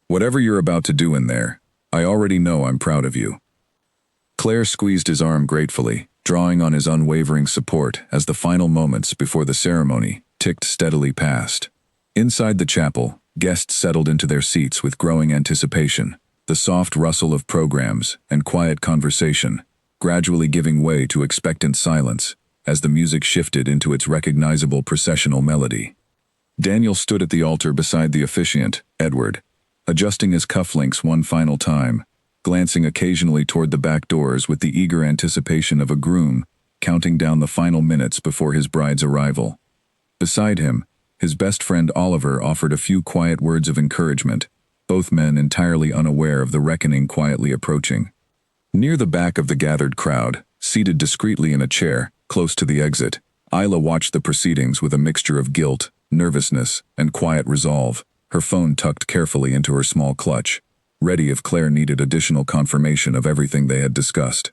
[SPEAKER 1] Whatever you're about to do in there, I already know I'm proud of you." Claire squeezed his arm gratefully, drawing on his unwavering support as the final moments before the ceremony ticked steadily past. Inside the chapel, guests settled into their seats with growing anticipation, the soft rustle of programs and quiet conversation gradually giving way to expectant silence as the music shifted into its recognizable processional melody. Daniel stood at the altar beside the officiant, Edward, adjusting his cufflinks one final time, glancing occasionally toward the back doors with the eager anticipation of a groom counting down the final minutes before his bride's arrival. Beside him, his best friend Oliver offered a few quiet words of encouragement, both men entirely unaware of the reckoning quietly approaching. Near the back of the gathered crowd, seated discreetly in a chair, close to the exit, Isla watched the proceedings with a mixture of guilt, nervousness, and quiet resolve, her phone tucked carefully into her small clutch, ready if Claire needed additional confirmation of everything they had discussed.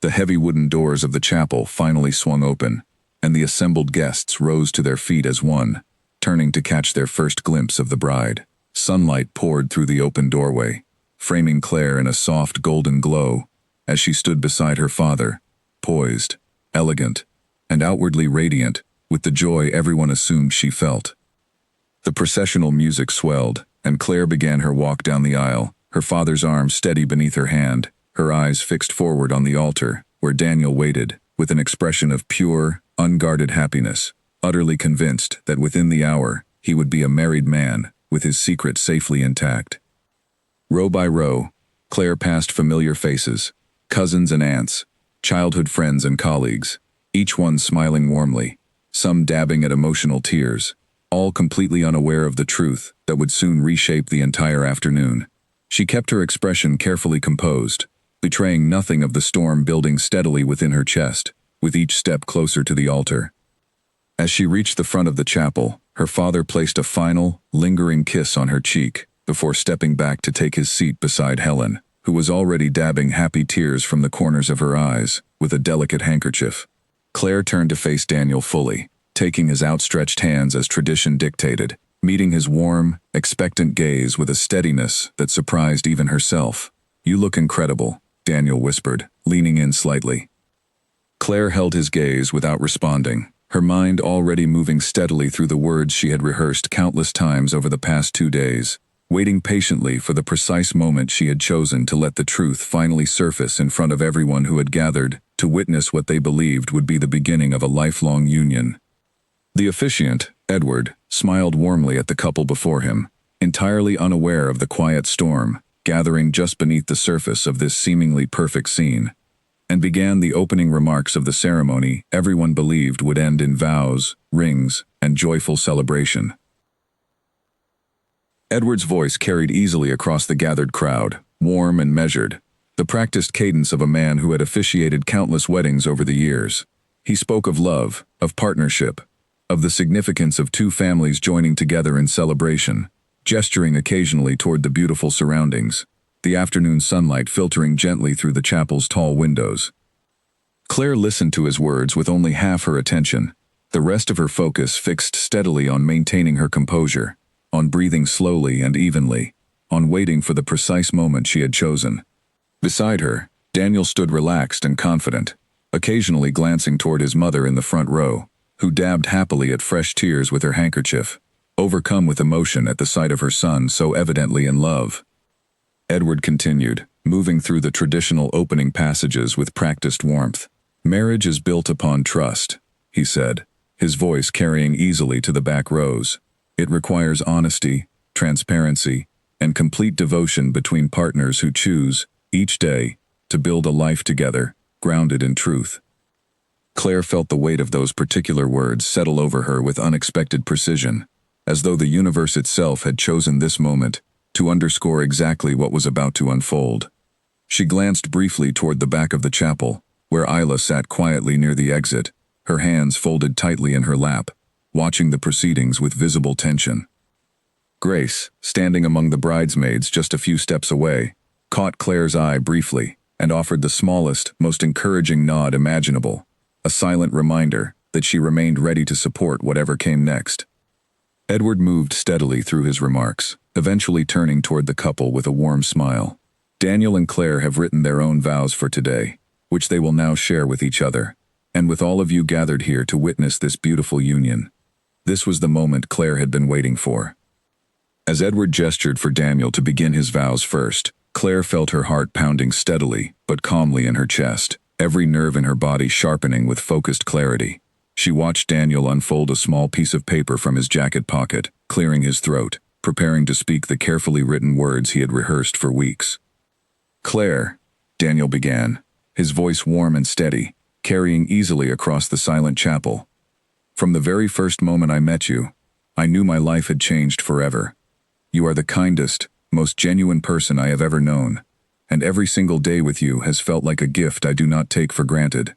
[SPEAKER 1] The heavy wooden doors of the chapel finally swung open, and the assembled guests rose to their feet as one, turning to catch their first glimpse of the bride. Sunlight poured through the open doorway, framing Claire in a soft golden glow as she stood beside her father, poised, elegant, and outwardly radiant with the joy everyone assumed she felt. The processional music swelled, and Claire began her walk down the aisle, her father's arm steady beneath her hand, her eyes fixed forward on the altar, where Daniel waited, with an expression of pure, unguarded happiness, utterly convinced that within the hour he would be a married man, with his secret safely intact. Row by row, Claire passed familiar faces, cousins and aunts, childhood friends and colleagues, each one smiling warmly, some dabbing at emotional tears, all completely unaware of the truth that would soon reshape the entire afternoon. She kept her expression carefully composed, betraying nothing of the storm building steadily within her chest, with each step closer to the altar. As she reached the front of the chapel, her father placed a final, lingering kiss on her cheek, before stepping back to take his seat beside Helen, who was already dabbing happy tears from the corners of her eyes, with a delicate handkerchief. Claire turned to face Daniel fully, taking his outstretched hands as tradition dictated, meeting his warm, expectant gaze with a steadiness that surprised even herself. "You look incredible," Daniel whispered, leaning in slightly. Claire held his gaze without responding, her mind already moving steadily through the words she had rehearsed countless times over the past 2 days, waiting patiently for the precise moment she had chosen to let the truth finally surface in front of everyone who had gathered to witness what they believed would be the beginning of a lifelong union. The officiant, Edward, smiled warmly at the couple before him, entirely unaware of the quiet storm gathering just beneath the surface of this seemingly perfect scene, and began the opening remarks of the ceremony everyone believed would end in vows, rings, and joyful celebration. Edward's voice carried easily across the gathered crowd, warm and measured, the practiced cadence of a man who had officiated countless weddings over the years. He spoke of love, of partnership, of the significance of two families joining together in celebration, gesturing occasionally toward the beautiful surroundings, the afternoon sunlight filtering gently through the chapel's tall windows. Claire listened to his words with only half her attention, the rest of her focus fixed steadily on maintaining her composure, on breathing slowly and evenly, on waiting for the precise moment she had chosen. Beside her, Daniel stood relaxed and confident, occasionally glancing toward his mother in the front row, who dabbed happily at fresh tears with her handkerchief, overcome with emotion at the sight of her son so evidently in love. Edward continued, moving through the traditional opening passages with practiced warmth. "Marriage is built upon trust," he said, his voice carrying easily to the back rows. "It requires honesty, transparency, and complete devotion between partners who choose, each day, to build a life together, grounded in truth." Claire felt the weight of those particular words settle over her with unexpected precision, as though the universe itself had chosen this moment to underscore exactly what was about to unfold. She glanced briefly toward the back of the chapel, where Isla sat quietly near the exit, her hands folded tightly in her lap, watching the proceedings with visible tension. Grace, standing among the bridesmaids just a few steps away, caught Claire's eye briefly and offered the smallest, most encouraging nod imaginable, a silent reminder that she remained ready to support whatever came next. Edward moved steadily through his remarks, eventually turning toward the couple with a warm smile. Daniel and Claire have written their own vows for today, which they will now share with each other, and with all of you gathered here to witness this beautiful union. This was the moment Claire had been waiting for. As Edward gestured for Daniel to begin his vows first, Claire felt her heart pounding steadily but calmly in her chest, every nerve in her body sharpening with focused clarity. She watched Daniel unfold a small piece of paper from his jacket pocket, clearing his throat, preparing to speak the carefully written words he had rehearsed for weeks. "Claire," Daniel began, his voice warm and steady, carrying easily across the silent chapel. "From the very first moment I met you, I knew my life had changed forever. You are the kindest, most genuine person I have ever known, and every single day with you has felt like a gift I do not take for granted."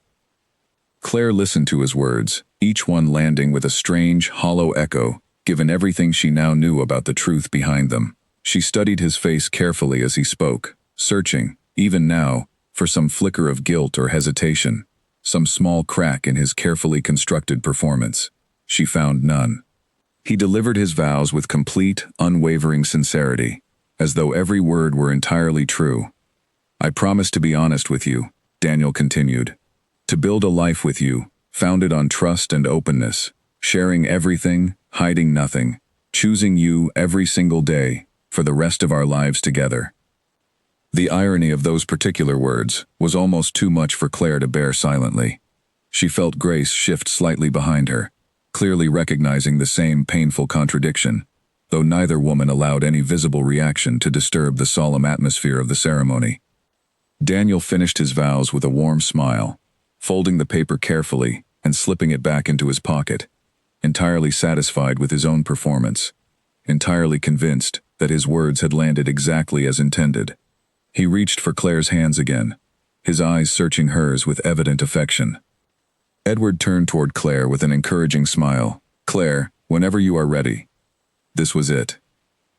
[SPEAKER 1] Claire listened to his words, each one landing with a strange, hollow echo, given everything she now knew about the truth behind them. She studied his face carefully as he spoke, searching, even now, for some flicker of guilt or hesitation, some small crack in his carefully constructed performance. She found none. He delivered his vows with complete, unwavering sincerity, as though every word were entirely true. "I promise to be honest with you," Daniel continued, "to build a life with you, founded on trust and openness, sharing everything, hiding nothing, choosing you every single day, for the rest of our lives together." The irony of those particular words was almost too much for Claire to bear silently. She felt Grace shift slightly behind her, clearly recognizing the same painful contradiction, though neither woman allowed any visible reaction to disturb the solemn atmosphere of the ceremony. Daniel finished his vows with a warm smile, folding the paper carefully and slipping it back into his pocket, entirely satisfied with his own performance, entirely convinced that his words had landed exactly as intended. He reached for Claire's hands again, his eyes searching hers with evident affection. Edward turned toward Claire with an encouraging smile. "Claire, whenever you are ready." This was it.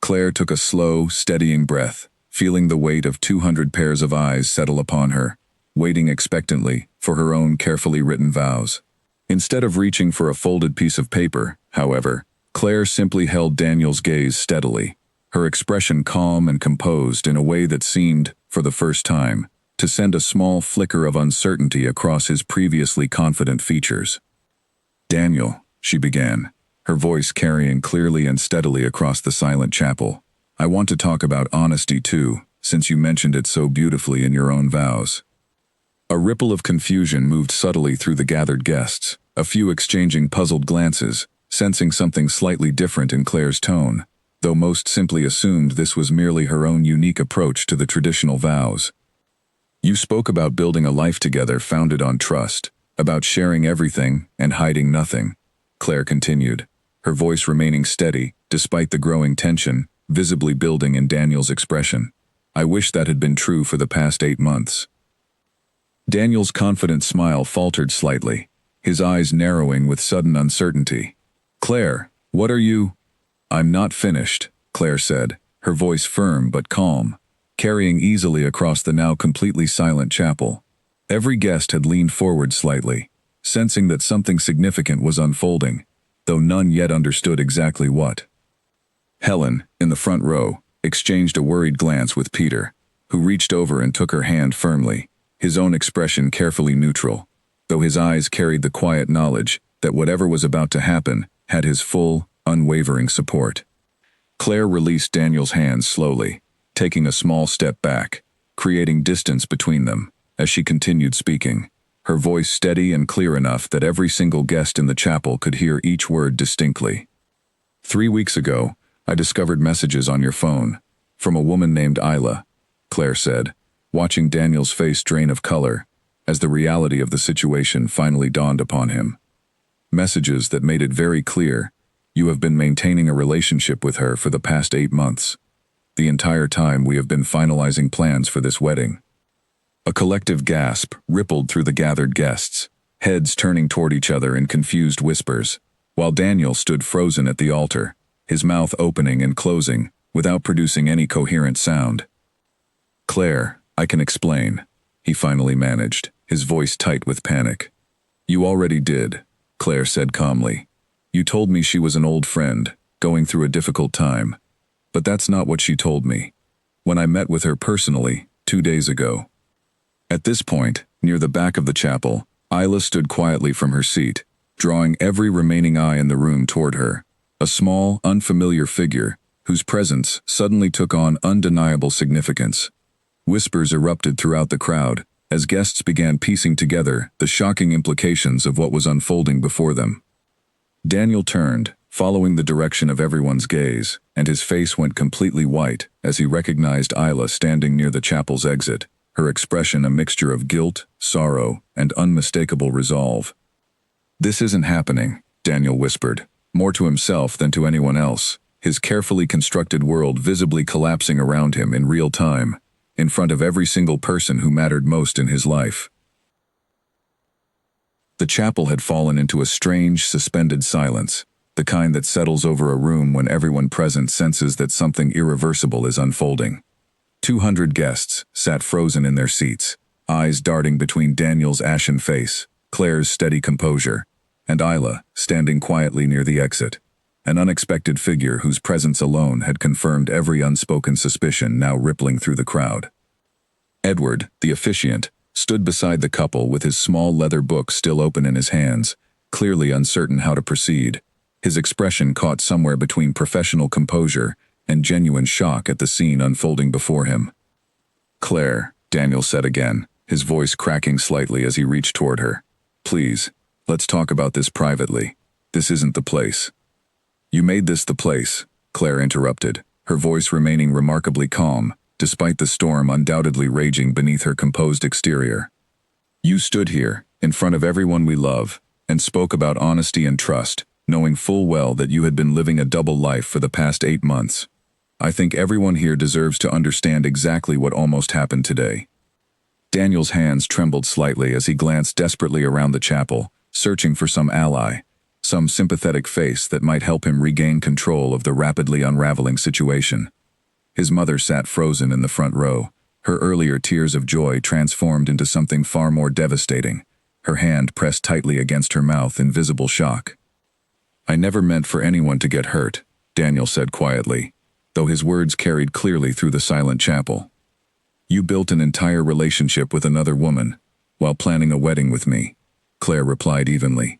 [SPEAKER 1] Claire took a slow, steadying breath, feeling the weight of 200 pairs of eyes settle upon her, waiting expectantly for her own carefully written vows. Instead of reaching for a folded piece of paper, however, Claire simply held Daniel's gaze steadily, her expression calm and composed in a way that seemed, for the first time, to send a small flicker of uncertainty across his previously confident features. "Daniel," she began, her voice carrying clearly and steadily across the silent chapel, "I want to talk about honesty too, since you mentioned it so beautifully in your own vows." A ripple of confusion moved subtly through the gathered guests, a few exchanging puzzled glances, sensing something slightly different in Claire's tone, though most simply assumed this was merely her own unique approach to the traditional vows. "You spoke about building a life together founded on trust, about sharing everything and hiding nothing," Claire continued, her voice remaining steady despite the growing tension visibly building in Daniel's expression. "I wish that had been true for the past 8 months." Daniel's confident smile faltered slightly, his eyes narrowing with sudden uncertainty. "Claire, what are you—" "I'm not finished," Claire said, her voice firm but calm, carrying easily across the now completely silent chapel. Every guest had leaned forward slightly, sensing that something significant was unfolding, though none yet understood exactly what. Helen, in the front row, exchanged a worried glance with Peter, who reached over and took her hand firmly, his own expression carefully neutral, though his eyes carried the quiet knowledge that whatever was about to happen had his full, unwavering support. Claire released Daniel's hands slowly, taking a small step back, creating distance between them, as she continued speaking, her voice steady and clear enough that every single guest in the chapel could hear each word distinctly. "3 weeks ago, I discovered messages on your phone, from a woman named Isla," Claire said, watching Daniel's face drain of color, as the reality of the situation finally dawned upon him. "Messages that made it very clear you have been maintaining a relationship with her for the past 8 months. The entire time we have been finalizing plans for this wedding." A collective gasp rippled through the gathered guests, heads turning toward each other in confused whispers, while Daniel stood frozen at the altar, his mouth opening and closing without producing any coherent sound. "Claire, I can explain," he finally managed, his voice tight with panic. "You already did," Claire said calmly. "You told me she was an old friend, going through a difficult time. But that's not what she told me when I met with her personally 2 days ago. At this point, near the back of the chapel, Isla stood quietly from her seat, drawing every remaining eye in the room toward her, a small, unfamiliar figure whose presence suddenly took on undeniable significance. Whispers erupted throughout the crowd as guests began piecing together the shocking implications of what was unfolding before them. Daniel turned, following the direction of everyone's gaze, and his face went completely white as he recognized Isla standing near the chapel's exit, her expression a mixture of guilt, sorrow, and unmistakable resolve. "This isn't happening," Daniel whispered, more to himself than to anyone else, his carefully constructed world visibly collapsing around him in real time, in front of every single person who mattered most in his life. The chapel had fallen into a strange, suspended silence, the kind that settles over a room when everyone present senses that something irreversible is unfolding. 200 guests sat frozen in their seats, eyes darting between Daniel's ashen face, Claire's steady composure, and Isla standing quietly near the exit, an unexpected figure whose presence alone had confirmed every unspoken suspicion now rippling through the crowd. Edward, the officiant, stood beside the couple with his small leather book still open in his hands, clearly uncertain how to proceed, his expression caught somewhere between professional composure and genuine shock at the scene unfolding before him. "Claire," Daniel said again, his voice cracking slightly as he reached toward her. "Please, let's talk about this privately. This isn't the place." "You made this the place," Claire interrupted, her voice remaining remarkably calm, despite the storm undoubtedly raging beneath her composed exterior. "You stood here, in front of everyone we love, and spoke about honesty and trust, knowing full well that you had been living a double life for the past 8 months. I think everyone here deserves to understand exactly what almost happened today." Daniel's hands trembled slightly as he glanced desperately around the chapel, searching for some ally, some sympathetic face that might help him regain control of the rapidly unraveling situation. His mother sat frozen in the front row, her earlier tears of joy transformed into something far more devastating, her hand pressed tightly against her mouth in visible shock. "I never meant for anyone to get hurt," Daniel said quietly, though his words carried clearly through the silent chapel. "You built an entire relationship with another woman, while planning a wedding with me," Claire replied evenly.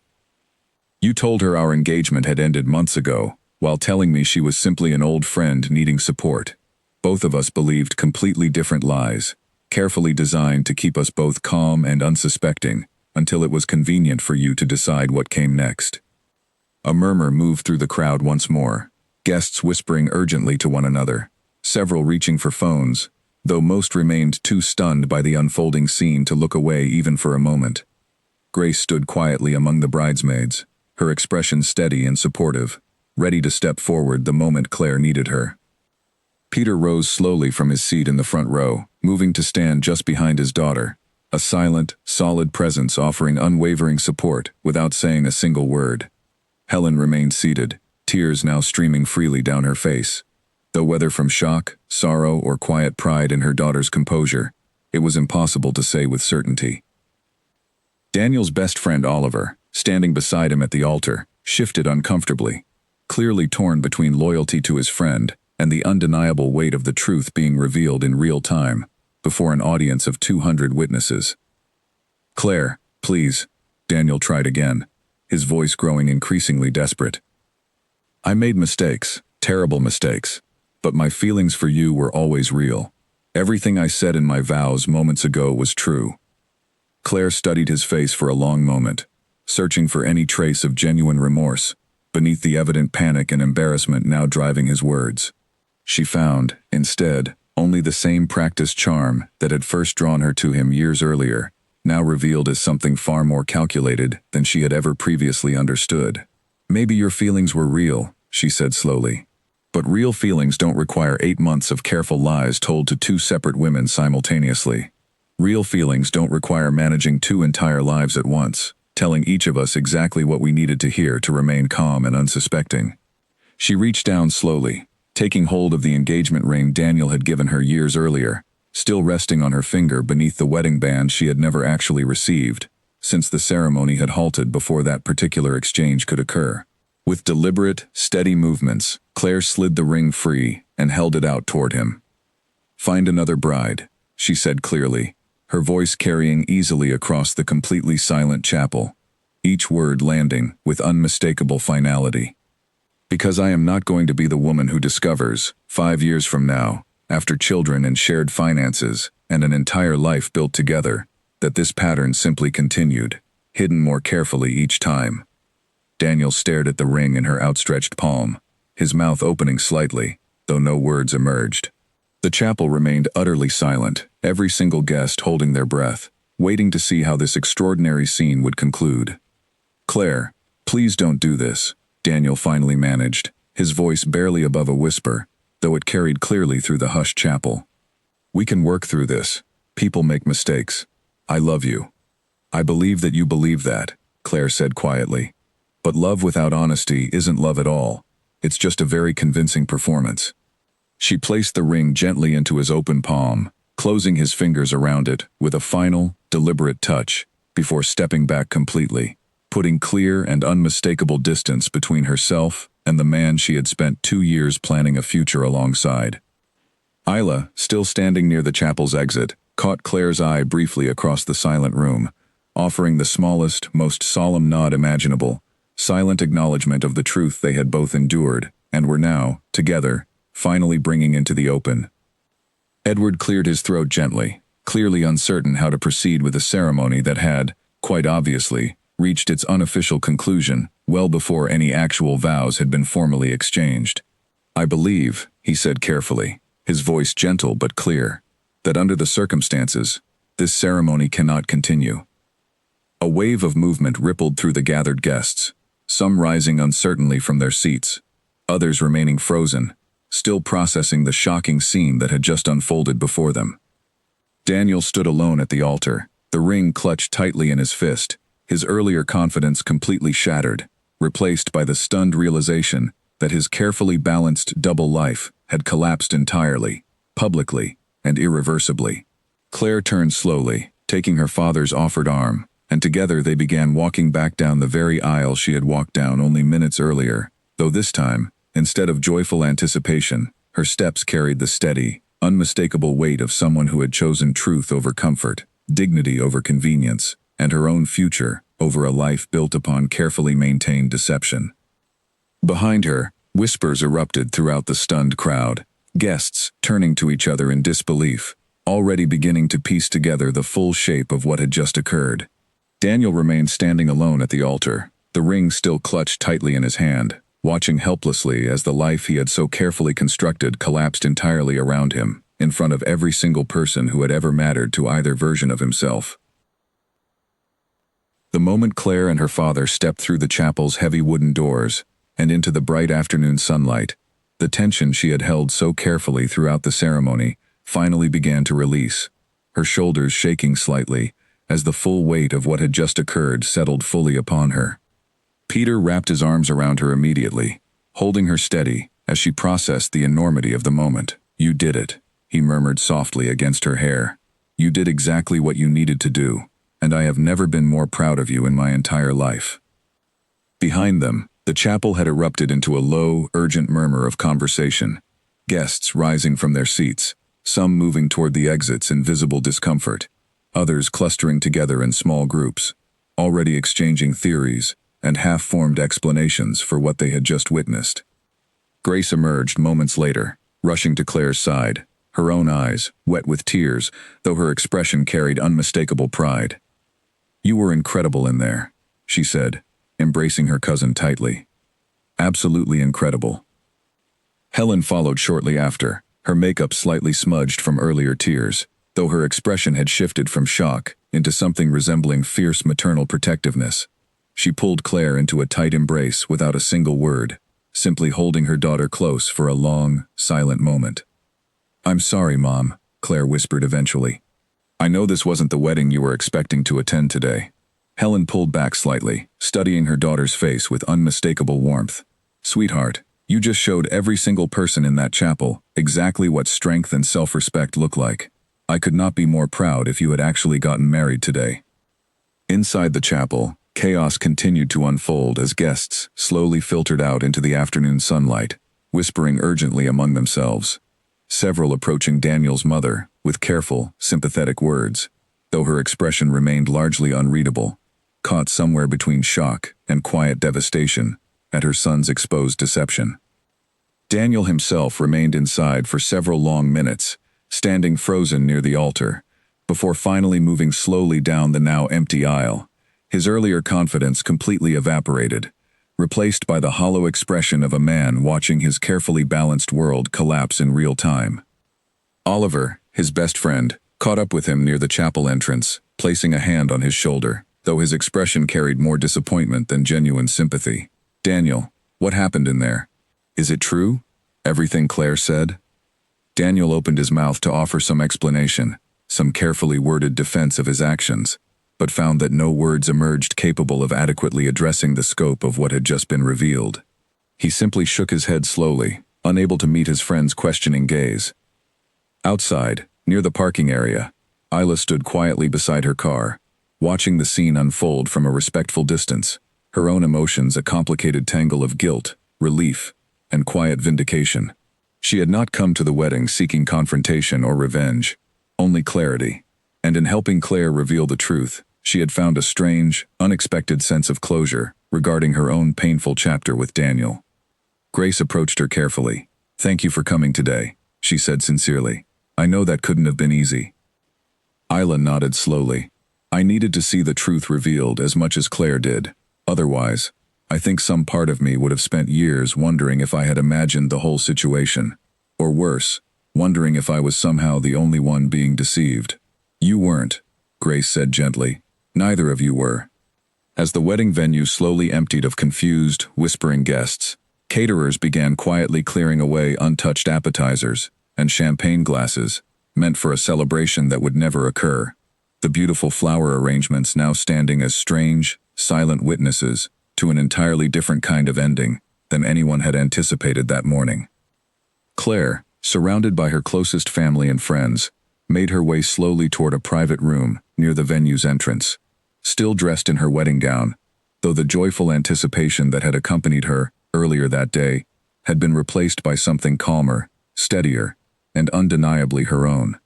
[SPEAKER 1] "You told her our engagement had ended months ago, while telling me she was simply an old friend needing support. Both of us believed completely different lies, carefully designed to keep us both calm and unsuspecting, until it was convenient for you to decide what came next." A murmur moved through the crowd once more, guests whispering urgently to one another, several reaching for phones, though most remained too stunned by the unfolding scene to look away even for a moment. Grace stood quietly among the bridesmaids, her expression steady and supportive, ready to step forward the moment Claire needed her. Peter rose slowly from his seat in the front row, moving to stand just behind his daughter, a silent, solid presence offering unwavering support without saying a single word. Helen remained seated, tears now streaming freely down her face, though whether from shock, sorrow, or quiet pride in her daughter's composure, it was impossible to say with certainty. Daniel's best friend Oliver, standing beside him at the altar, shifted uncomfortably, clearly torn between loyalty to his friend and the undeniable weight of the truth being revealed in real time, before an audience of 200 witnesses. "Claire, please," Daniel tried again, his voice growing increasingly desperate. "I made mistakes, terrible mistakes, but my feelings for you were always real. Everything I said in my vows moments ago was true." Claire studied his face for a long moment, searching for any trace of genuine remorse, beneath the evident panic and embarrassment now driving his words. She found, instead, only the same practiced charm that had first drawn her to him years earlier, now revealed as something far more calculated than she had ever previously understood. "Maybe your feelings were real," she said slowly. "But real feelings don't require 8 months of careful lies told to 2 separate women simultaneously. Real feelings don't require managing 2 entire lives at once, telling each of us exactly what we needed to hear to remain calm and unsuspecting." She reached down slowly, taking hold of the engagement ring Daniel had given her years earlier, still resting on her finger beneath the wedding band she had never actually received, since the ceremony had halted before that particular exchange could occur. With deliberate, steady movements, Claire slid the ring free and held it out toward him. "Find another bride," she said clearly, her voice carrying easily across the completely silent chapel, each word landing with unmistakable finality. "Because I am not going to be the woman who discovers, 5 years from now, after children and shared finances, and an entire life built together, that this pattern simply continued, hidden more carefully each time." Daniel stared at the ring in her outstretched palm, his mouth opening slightly, though no words emerged. The chapel remained utterly silent, every single guest holding their breath, waiting to see how this extraordinary scene would conclude. "Claire, please don't do this," Daniel finally managed, his voice barely above a whisper, though it carried clearly through the hushed chapel. "We can work through this. People make mistakes. I love you." "I believe that you believe that," Claire said quietly. "But love without honesty isn't love at all. It's just a very convincing performance." She placed the ring gently into his open palm, closing his fingers around it with a final, deliberate touch, before stepping back completely, putting clear and unmistakable distance between herself and the man she had spent 2 years planning a future alongside. Isla, still standing near the chapel's exit, caught Claire's eye briefly across the silent room, offering the smallest, most solemn nod imaginable, silent acknowledgement of the truth they had both endured, and were now, together, finally bringing into the open. Edward cleared his throat gently, clearly uncertain how to proceed with a ceremony that had, quite obviously, reached its unofficial conclusion well before any actual vows had been formally exchanged. "I believe," he said carefully, his voice gentle but clear, "that under the circumstances, this ceremony cannot continue." A wave of movement rippled through the gathered guests, some rising uncertainly from their seats, others remaining frozen, still processing the shocking scene that had just unfolded before them. Daniel stood alone at the altar, the ring clutched tightly in his fist, his earlier confidence completely shattered, replaced by the stunned realization that his carefully balanced double life had collapsed entirely, publicly, and irreversibly. Claire turned slowly, taking her father's offered arm, and together they began walking back down the very aisle she had walked down only minutes earlier, though this time, instead of joyful anticipation, her steps carried the steady, unmistakable weight of someone who had chosen truth over comfort, dignity over convenience, and her own future over a life built upon carefully maintained deception. Behind her, whispers erupted throughout the stunned crowd, guests turning to each other in disbelief, already beginning to piece together the full shape of what had just occurred. Daniel remained standing alone at the altar, the ring still clutched tightly in his hand, watching helplessly as the life he had so carefully constructed collapsed entirely around him, in front of every single person who had ever mattered to either version of himself. The moment Claire and her father stepped through the chapel's heavy wooden doors and into the bright afternoon sunlight, the tension she had held so carefully throughout the ceremony finally began to release, her shoulders shaking slightly as the full weight of what had just occurred settled fully upon her. Peter wrapped his arms around her immediately, holding her steady as she processed the enormity of the moment. "You did it," he murmured softly against her hair. "You did exactly what you needed to do, and I have never been more proud of you in my entire life." Behind them, the chapel had erupted into a low, urgent murmur of conversation, guests rising from their seats, some moving toward the exits in visible discomfort, others clustering together in small groups, already exchanging theories and half-formed explanations for what they had just witnessed. Grace emerged moments later, rushing to Claire's side, her own eyes wet with tears, though her expression carried unmistakable pride. "You were incredible in there," she said, embracing her cousin tightly. "Absolutely incredible." Helen followed shortly after, her makeup slightly smudged from earlier tears, though her expression had shifted from shock into something resembling fierce maternal protectiveness. She pulled Claire into a tight embrace without a single word, simply holding her daughter close for a long, silent moment. "I'm sorry, Mom," Claire whispered eventually. "I know this wasn't the wedding you were expecting to attend today." Helen pulled back slightly, studying her daughter's face with unmistakable warmth. "Sweetheart, you just showed every single person in that chapel exactly what strength and self-respect look like. I could not be more proud if you had actually gotten married today." Inside the chapel, chaos continued to unfold as guests slowly filtered out into the afternoon sunlight, whispering urgently among themselves. Several approaching Daniel's mother, with careful, sympathetic words, though her expression remained largely unreadable, caught somewhere between shock and quiet devastation at her son's exposed deception. Daniel himself remained inside for several long minutes, standing frozen near the altar, before finally moving slowly down the now empty aisle. His earlier confidence completely evaporated, replaced by the hollow expression of a man watching his carefully balanced world collapse in real time. Oliver, his best friend, caught up with him near the chapel entrance, placing a hand on his shoulder, though his expression carried more disappointment than genuine sympathy. "Daniel, what happened in there? Is it true? Everything Claire said?" Daniel opened his mouth to offer some explanation, some carefully worded defense of his actions, but found that no words emerged capable of adequately addressing the scope of what had just been revealed. He simply shook his head slowly, unable to meet his friend's questioning gaze. Outside, near the parking area, Isla stood quietly beside her car, watching the scene unfold from a respectful distance, her own emotions a complicated tangle of guilt, relief, and quiet vindication. She had not come to the wedding seeking confrontation or revenge, only clarity, and in helping Claire reveal the truth, she had found a strange, unexpected sense of closure regarding her own painful chapter with Daniel. Grace approached her carefully. "Thank you for coming today," she said sincerely. "I know that couldn't have been easy." Isla nodded slowly. "I needed to see the truth revealed as much as Claire did. Otherwise, I think some part of me would have spent years wondering if I had imagined the whole situation. Or worse, wondering if I was somehow the only one being deceived." "You weren't," Grace said gently. "Neither of you were." As the wedding venue slowly emptied of confused, whispering guests, caterers began quietly clearing away untouched appetizers and champagne glasses, meant for a celebration that would never occur, the beautiful flower arrangements now standing as strange, silent witnesses to an entirely different kind of ending than anyone had anticipated that morning. Claire, surrounded by her closest family and friends, made her way slowly toward a private room near the venue's entrance, still dressed in her wedding gown, though the joyful anticipation that had accompanied her earlier that day had been replaced by something calmer, steadier, and undeniably her own.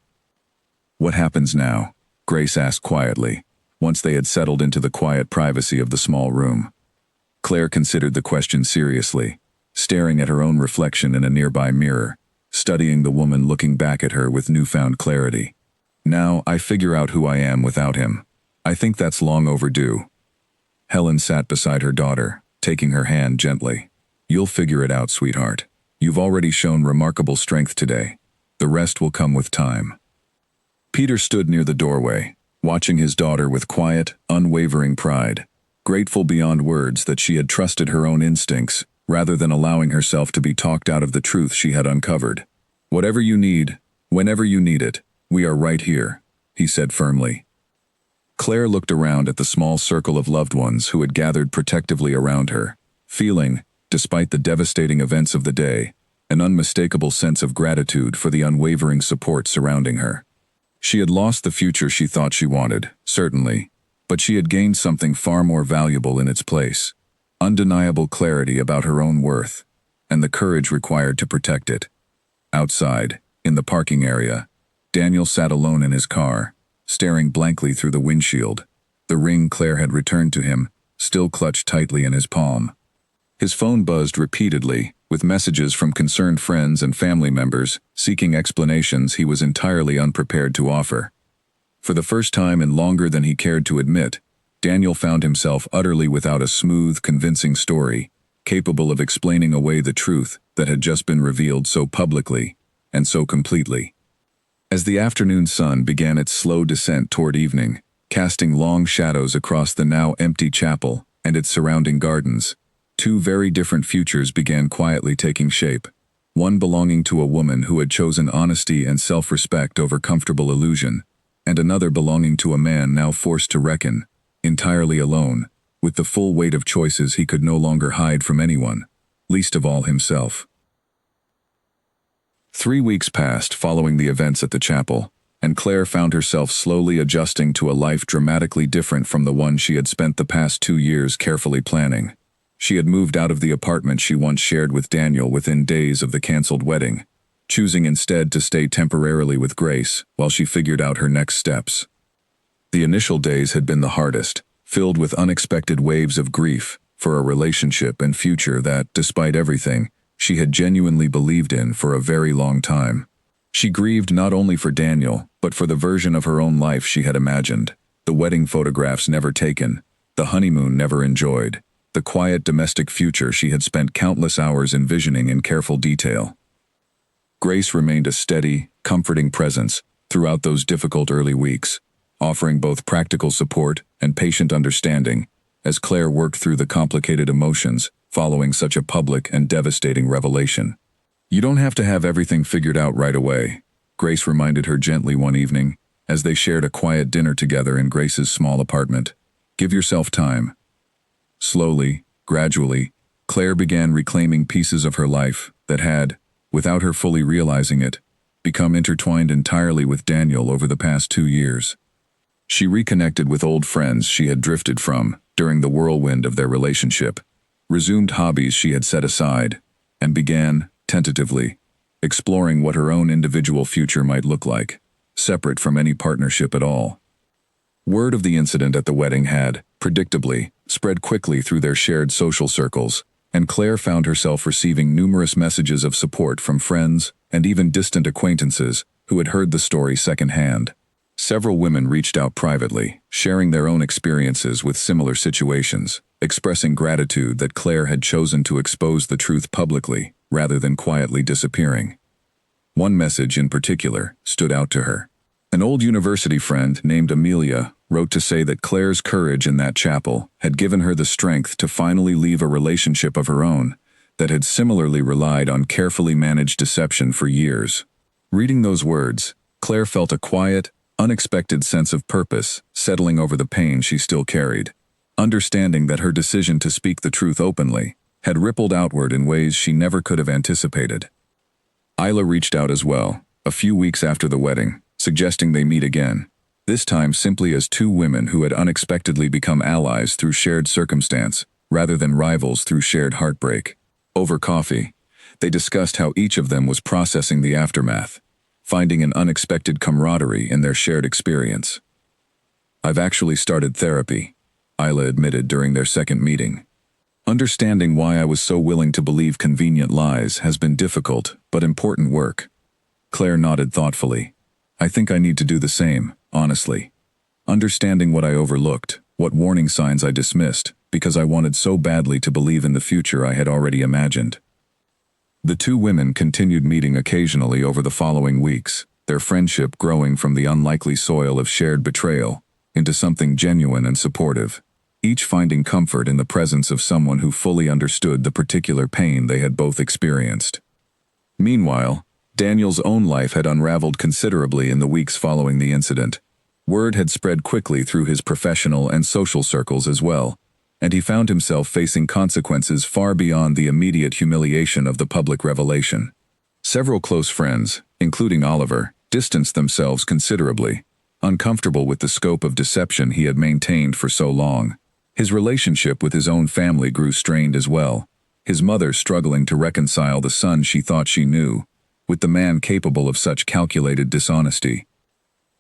[SPEAKER 1] "What happens now?" Grace asked quietly, once they had settled into the quiet privacy of the small room. Claire considered the question seriously, staring at her own reflection in a nearby mirror, studying the woman looking back at her with newfound clarity. "Now I figure out who I am without him. I think that's long overdue." Helen sat beside her daughter, taking her hand gently. "You'll figure it out, sweetheart. You've already shown remarkable strength today. The rest will come with time." Peter stood near the doorway, watching his daughter with quiet, unwavering pride, grateful beyond words that she had trusted her own instincts rather than allowing herself to be talked out of the truth she had uncovered. "Whatever you need, whenever you need it, we are right here," he said firmly. Claire looked around at the small circle of loved ones who had gathered protectively around her, feeling, despite the devastating events of the day, an unmistakable sense of gratitude for the unwavering support surrounding her. She had lost the future she thought she wanted, certainly, but she had gained something far more valuable in its place: undeniable clarity about her own worth, and the courage required to protect it. Outside, in the parking area, Daniel sat alone in his car, staring blankly through the windshield, the ring Claire had returned to him, still clutched tightly in his palm. His phone buzzed repeatedly, with messages from concerned friends and family members seeking explanations he was entirely unprepared to offer. For the first time in longer than he cared to admit, Daniel found himself utterly without a smooth, convincing story, capable of explaining away the truth that had just been revealed so publicly and so completely. As the afternoon sun began its slow descent toward evening, casting long shadows across the now empty chapel and its surrounding gardens, two very different futures began quietly taking shape, one belonging to a woman who had chosen honesty and self-respect over comfortable illusion, and another belonging to a man now forced to reckon, entirely alone, with the full weight of choices he could no longer hide from anyone, least of all himself. 3 weeks passed following the events at the chapel, and Claire found herself slowly adjusting to a life dramatically different from the one she had spent the past 2 years carefully planning. She had moved out of the apartment she once shared with Daniel within days of the canceled wedding, choosing instead to stay temporarily with Grace while she figured out her next steps. The initial days had been the hardest, filled with unexpected waves of grief for a relationship and future that, despite everything, she had genuinely believed in for a very long time. She grieved not only for Daniel, but for the version of her own life she had imagined. The wedding photographs never taken, the honeymoon never enjoyed, the quiet domestic future she had spent countless hours envisioning in careful detail. Grace remained a steady, comforting presence throughout those difficult early weeks, offering both practical support and patient understanding as Claire worked through the complicated emotions following such a public and devastating revelation. "You don't have to have everything figured out right away," Grace reminded her gently one evening as they shared a quiet dinner together in Grace's small apartment. "Give yourself time." Slowly, gradually, Claire began reclaiming pieces of her life that had, without her fully realizing it, become intertwined entirely with Daniel over the past 2 years. She reconnected with old friends she had drifted from during the whirlwind of their relationship, resumed hobbies she had set aside, and began, tentatively, exploring what her own individual future might look like, separate from any partnership at all. Word of the incident at the wedding had, predictably, spread quickly through their shared social circles, and Claire found herself receiving numerous messages of support from friends and even distant acquaintances who had heard the story secondhand. Several women reached out privately, sharing their own experiences with similar situations, expressing gratitude that Claire had chosen to expose the truth publicly rather than quietly disappearing. One message in particular stood out to her. An old university friend named Amelia wrote to say that Claire's courage in that chapel had given her the strength to finally leave a relationship of her own that had similarly relied on carefully managed deception for years. Reading those words, Claire felt a quiet, unexpected sense of purpose settling over the pain she still carried, understanding that her decision to speak the truth openly had rippled outward in ways she never could have anticipated. Isla reached out as well, a few weeks after the wedding, suggesting they meet again, this time simply as two women who had unexpectedly become allies through shared circumstance, rather than rivals through shared heartbreak. Over coffee, they discussed how each of them was processing the aftermath, finding an unexpected camaraderie in their shared experience. "I've actually started therapy," Isla admitted during their second meeting. "Understanding why I was so willing to believe convenient lies has been difficult but important work." Claire nodded thoughtfully. "I think I need to do the same, honestly. Understanding what I overlooked, what warning signs I dismissed, because I wanted so badly to believe in the future I had already imagined." The two women continued meeting occasionally over the following weeks, their friendship growing from the unlikely soil of shared betrayal into something genuine and supportive, each finding comfort in the presence of someone who fully understood the particular pain they had both experienced. Meanwhile, Daniel's own life had unraveled considerably in the weeks following the incident. Word had spread quickly through his professional and social circles as well, and he found himself facing consequences far beyond the immediate humiliation of the public revelation. Several close friends, including Oliver, distanced themselves considerably, uncomfortable with the scope of deception he had maintained for so long. His relationship with his own family grew strained as well, his mother struggling to reconcile the son she thought she knew with the man capable of such calculated dishonesty.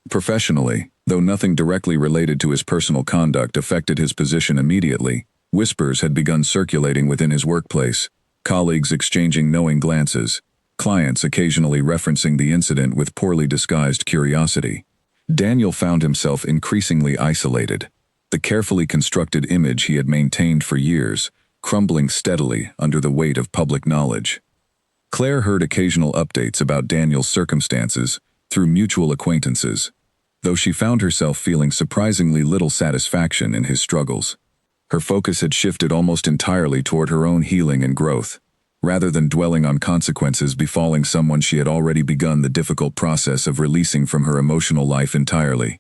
[SPEAKER 1] Professionally, though nothing directly related to his personal conduct affected his position immediately, whispers had begun circulating within his workplace, colleagues exchanging knowing glances, clients occasionally referencing the incident with poorly disguised curiosity. Daniel found himself increasingly isolated, the carefully constructed image he had maintained for years, crumbling steadily under the weight of public knowledge. Claire heard occasional updates about Daniel's circumstances through mutual acquaintances, though she found herself feeling surprisingly little satisfaction in his struggles. Her focus had shifted almost entirely toward her own healing and growth, rather than dwelling on consequences befalling someone she had already begun the difficult process of releasing from her emotional life entirely.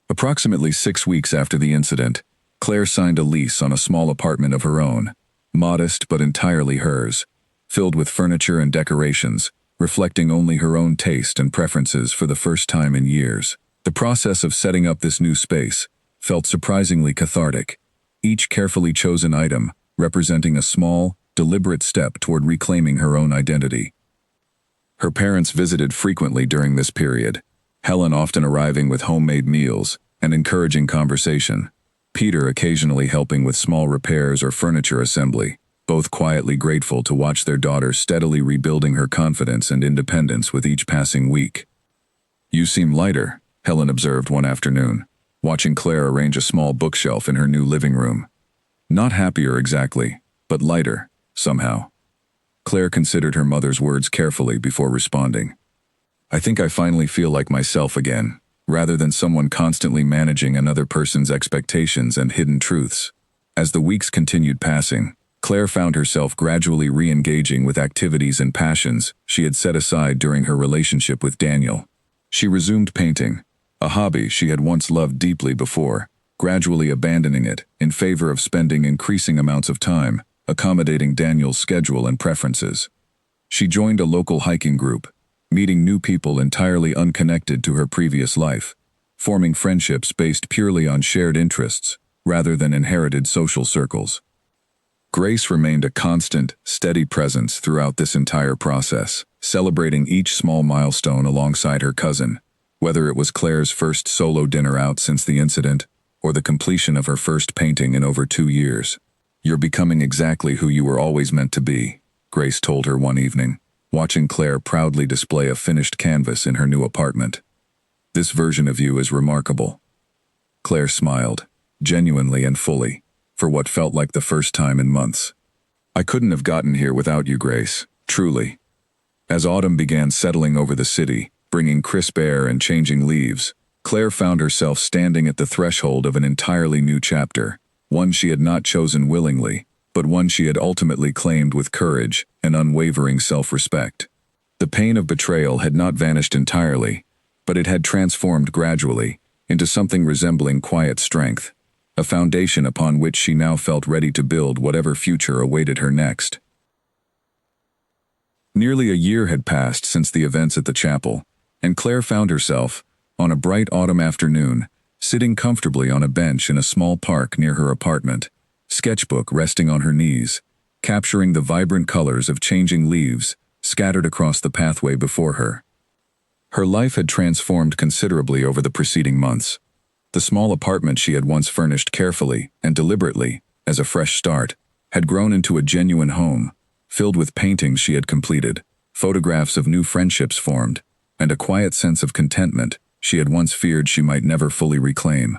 [SPEAKER 1] Approximately 6 weeks after the incident, Claire signed a lease on a small apartment of her own, modest but entirely hers, filled with furniture and decorations, reflecting only her own taste and preferences for the first time in years. The process of setting up this new space felt surprisingly cathartic, each carefully chosen item representing a small, deliberate step toward reclaiming her own identity. Her parents visited frequently during this period, Helen often arriving with homemade meals and encouraging conversation, Peter occasionally helping with small repairs or furniture assembly, both quietly grateful to watch their daughter steadily rebuilding her confidence and independence with each passing week. "You seem lighter," Helen observed one afternoon, watching Claire arrange a small bookshelf in her new living room. "Not happier exactly, but lighter, somehow." Claire considered her mother's words carefully before responding. "I think I finally feel like myself again, rather than someone constantly managing another person's expectations and hidden truths." As the weeks continued passing, Claire found herself gradually re-engaging with activities and passions she had set aside during her relationship with Daniel. She resumed painting, a hobby she had once loved deeply before, gradually abandoning it in favor of spending increasing amounts of time accommodating Daniel's schedule and preferences. She joined a local hiking group, meeting new people entirely unconnected to her previous life, forming friendships based purely on shared interests rather than inherited social circles. Grace remained a constant, steady presence throughout this entire process, celebrating each small milestone alongside her cousin, whether it was Claire's first solo dinner out since the incident or the completion of her first painting in over 2 years. "You're becoming exactly who you were always meant to be," Grace told her one evening, watching Claire proudly display a finished canvas in her new apartment. "This version of you is remarkable." Claire smiled, genuinely and fully, for what felt like the first time in months. "I couldn't have gotten here without you, Grace, truly." As autumn began settling over the city, bringing crisp air and changing leaves, Claire found herself standing at the threshold of an entirely new chapter, one she had not chosen willingly, but one she had ultimately claimed with courage and unwavering self-respect. The pain of betrayal had not vanished entirely, but it had transformed gradually into something resembling quiet strength, a foundation upon which she now felt ready to build whatever future awaited her next. Nearly a year had passed since the events at the chapel, and Claire found herself, on a bright autumn afternoon, sitting comfortably on a bench in a small park near her apartment, sketchbook resting on her knees, capturing the vibrant colors of changing leaves scattered across the pathway before her. Her life had transformed considerably over the preceding months. The small apartment she had once furnished carefully and deliberately, as a fresh start, had grown into a genuine home, filled with paintings she had completed, photographs of new friendships formed, and a quiet sense of contentment she had once feared she might never fully reclaim.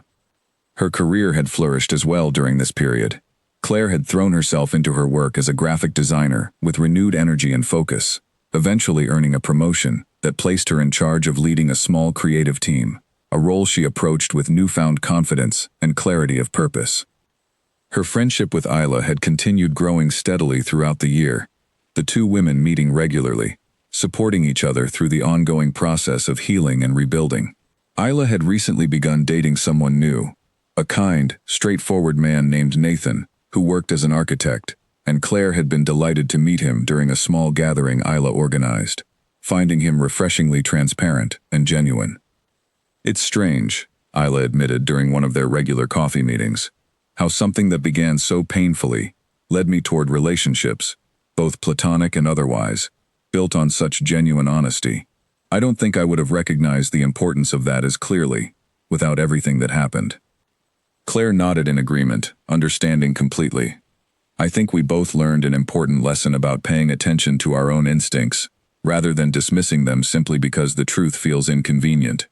[SPEAKER 1] Her career had flourished as well during this period. Claire had thrown herself into her work as a graphic designer with renewed energy and focus, eventually earning a promotion that placed her in charge of leading a small creative team, a role she approached with newfound confidence and clarity of purpose. Her friendship with Isla had continued growing steadily throughout the year, the two women meeting regularly, supporting each other through the ongoing process of healing and rebuilding. Isla had recently begun dating someone new, a kind, straightforward man named Nathan, who worked as an architect, and Claire had been delighted to meet him during a small gathering Isla organized, finding him refreshingly transparent and genuine. "It's strange," Isla admitted during one of their regular coffee meetings, "how something that began so painfully led me toward relationships, both platonic and otherwise, built on such genuine honesty. I don't think I would have recognized the importance of that as clearly, without everything that happened." Claire nodded in agreement, understanding completely. "I think we both learned an important lesson about paying attention to our own instincts, rather than dismissing them simply because the truth feels inconvenient."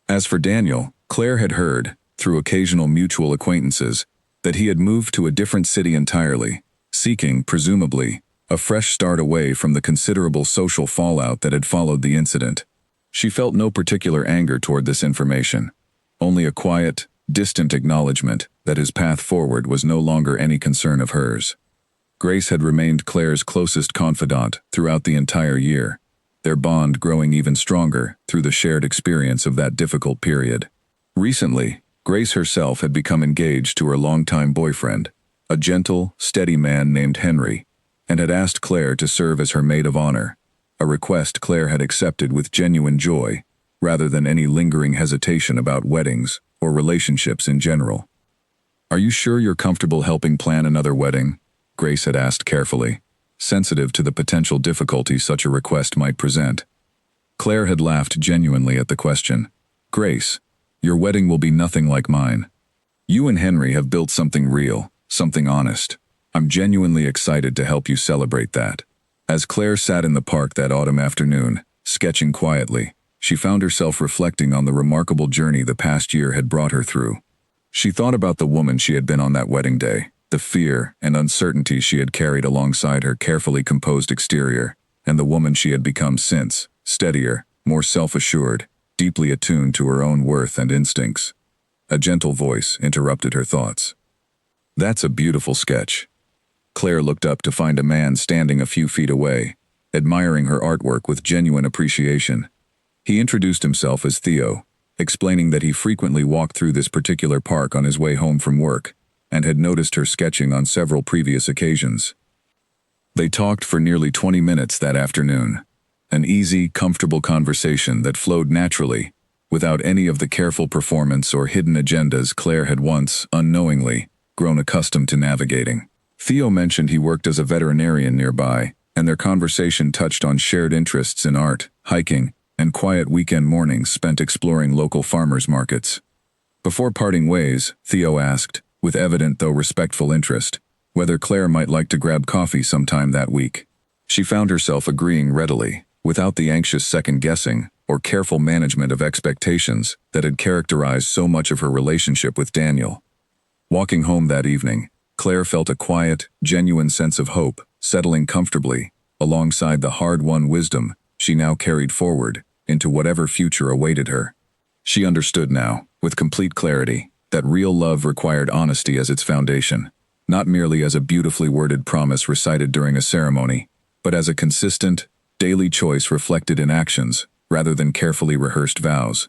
[SPEAKER 1] As for Daniel, Claire had heard, through occasional mutual acquaintances, that he had moved to a different city entirely, seeking, presumably, a fresh start away from the considerable social fallout that had followed the incident. She felt no particular anger toward this information, only a quiet, distant acknowledgement that his path forward was no longer any concern of hers. Grace had remained Claire's closest confidant throughout the entire year, their bond growing even stronger through the shared experience of that difficult period. Recently, Grace herself had become engaged to her longtime boyfriend, a gentle, steady man named Henry, and had asked Claire to serve as her maid of honor, a request Claire had accepted with genuine joy, rather than any lingering hesitation about weddings or relationships in general. "Are you sure you're comfortable helping plan another wedding?" Grace had asked carefully, sensitive to the potential difficulties such a request might present. Claire had laughed genuinely at the question. "Grace, your wedding will be nothing like mine. You and Henry have built something real, something honest. I'm genuinely excited to help you celebrate that." As Claire sat in the park that autumn afternoon, sketching quietly, she found herself reflecting on the remarkable journey the past year had brought her through. She thought about the woman she had been on that wedding day, the fear and uncertainty she had carried alongside her carefully composed exterior, and the woman she had become since, steadier, more self-assured, deeply attuned to her own worth and instincts. A gentle voice interrupted her thoughts. "That's a beautiful sketch." Claire looked up to find a man standing a few feet away, admiring her artwork with genuine appreciation. He introduced himself as Theo, explaining that he frequently walked through this particular park on his way home from work, and had noticed her sketching on several previous occasions. They talked for nearly 20 minutes that afternoon. An easy, comfortable conversation that flowed naturally, without any of the careful performance or hidden agendas Claire had once, unknowingly, grown accustomed to navigating. Theo mentioned he worked as a veterinarian nearby, and their conversation touched on shared interests in art, hiking, and quiet weekend mornings spent exploring local farmers markets. Before parting ways, Theo asked, with evident though respectful interest, whether Claire might like to grab coffee sometime that week. She found herself agreeing readily, without the anxious second-guessing or careful management of expectations that had characterized so much of her relationship with Daniel. Walking home that evening, Claire felt a quiet, genuine sense of hope settling comfortably alongside the hard-won wisdom she now carried forward into whatever future awaited her. She understood now, with complete clarity, that real love required honesty as its foundation, not merely as a beautifully worded promise recited during a ceremony, but as a consistent, daily choice reflected in actions rather than carefully rehearsed vows.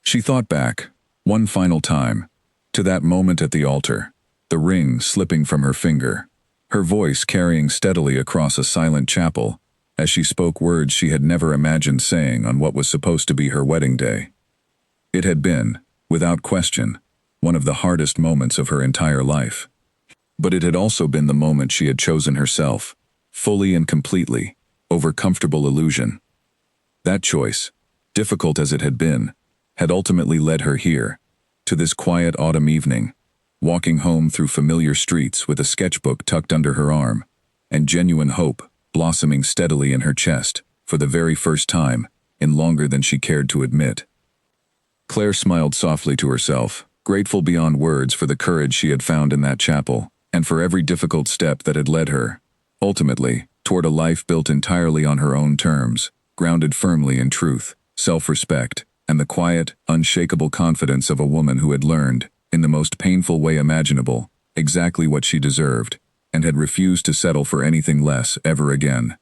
[SPEAKER 1] She thought back, one final time, to that moment at the altar, the ring slipping from her finger, her voice carrying steadily across a silent chapel as she spoke words she had never imagined saying on what was supposed to be her wedding day. It had been, without question, one of the hardest moments of her entire life. But it had also been the moment she had chosen herself, fully and completely, over comfortable illusion. That choice, difficult as it had been, had ultimately led her here, to this quiet autumn evening, walking home through familiar streets with a sketchbook tucked under her arm, and genuine hope blossoming steadily in her chest, for the very first time, in longer than she cared to admit. Claire smiled softly to herself, grateful beyond words for the courage she had found in that chapel, and for every difficult step that had led her, ultimately, toward a life built entirely on her own terms, grounded firmly in truth, self-respect, and the quiet, unshakable confidence of a woman who had learned, in the most painful way imaginable, exactly what she deserved, and had refused to settle for anything less ever again.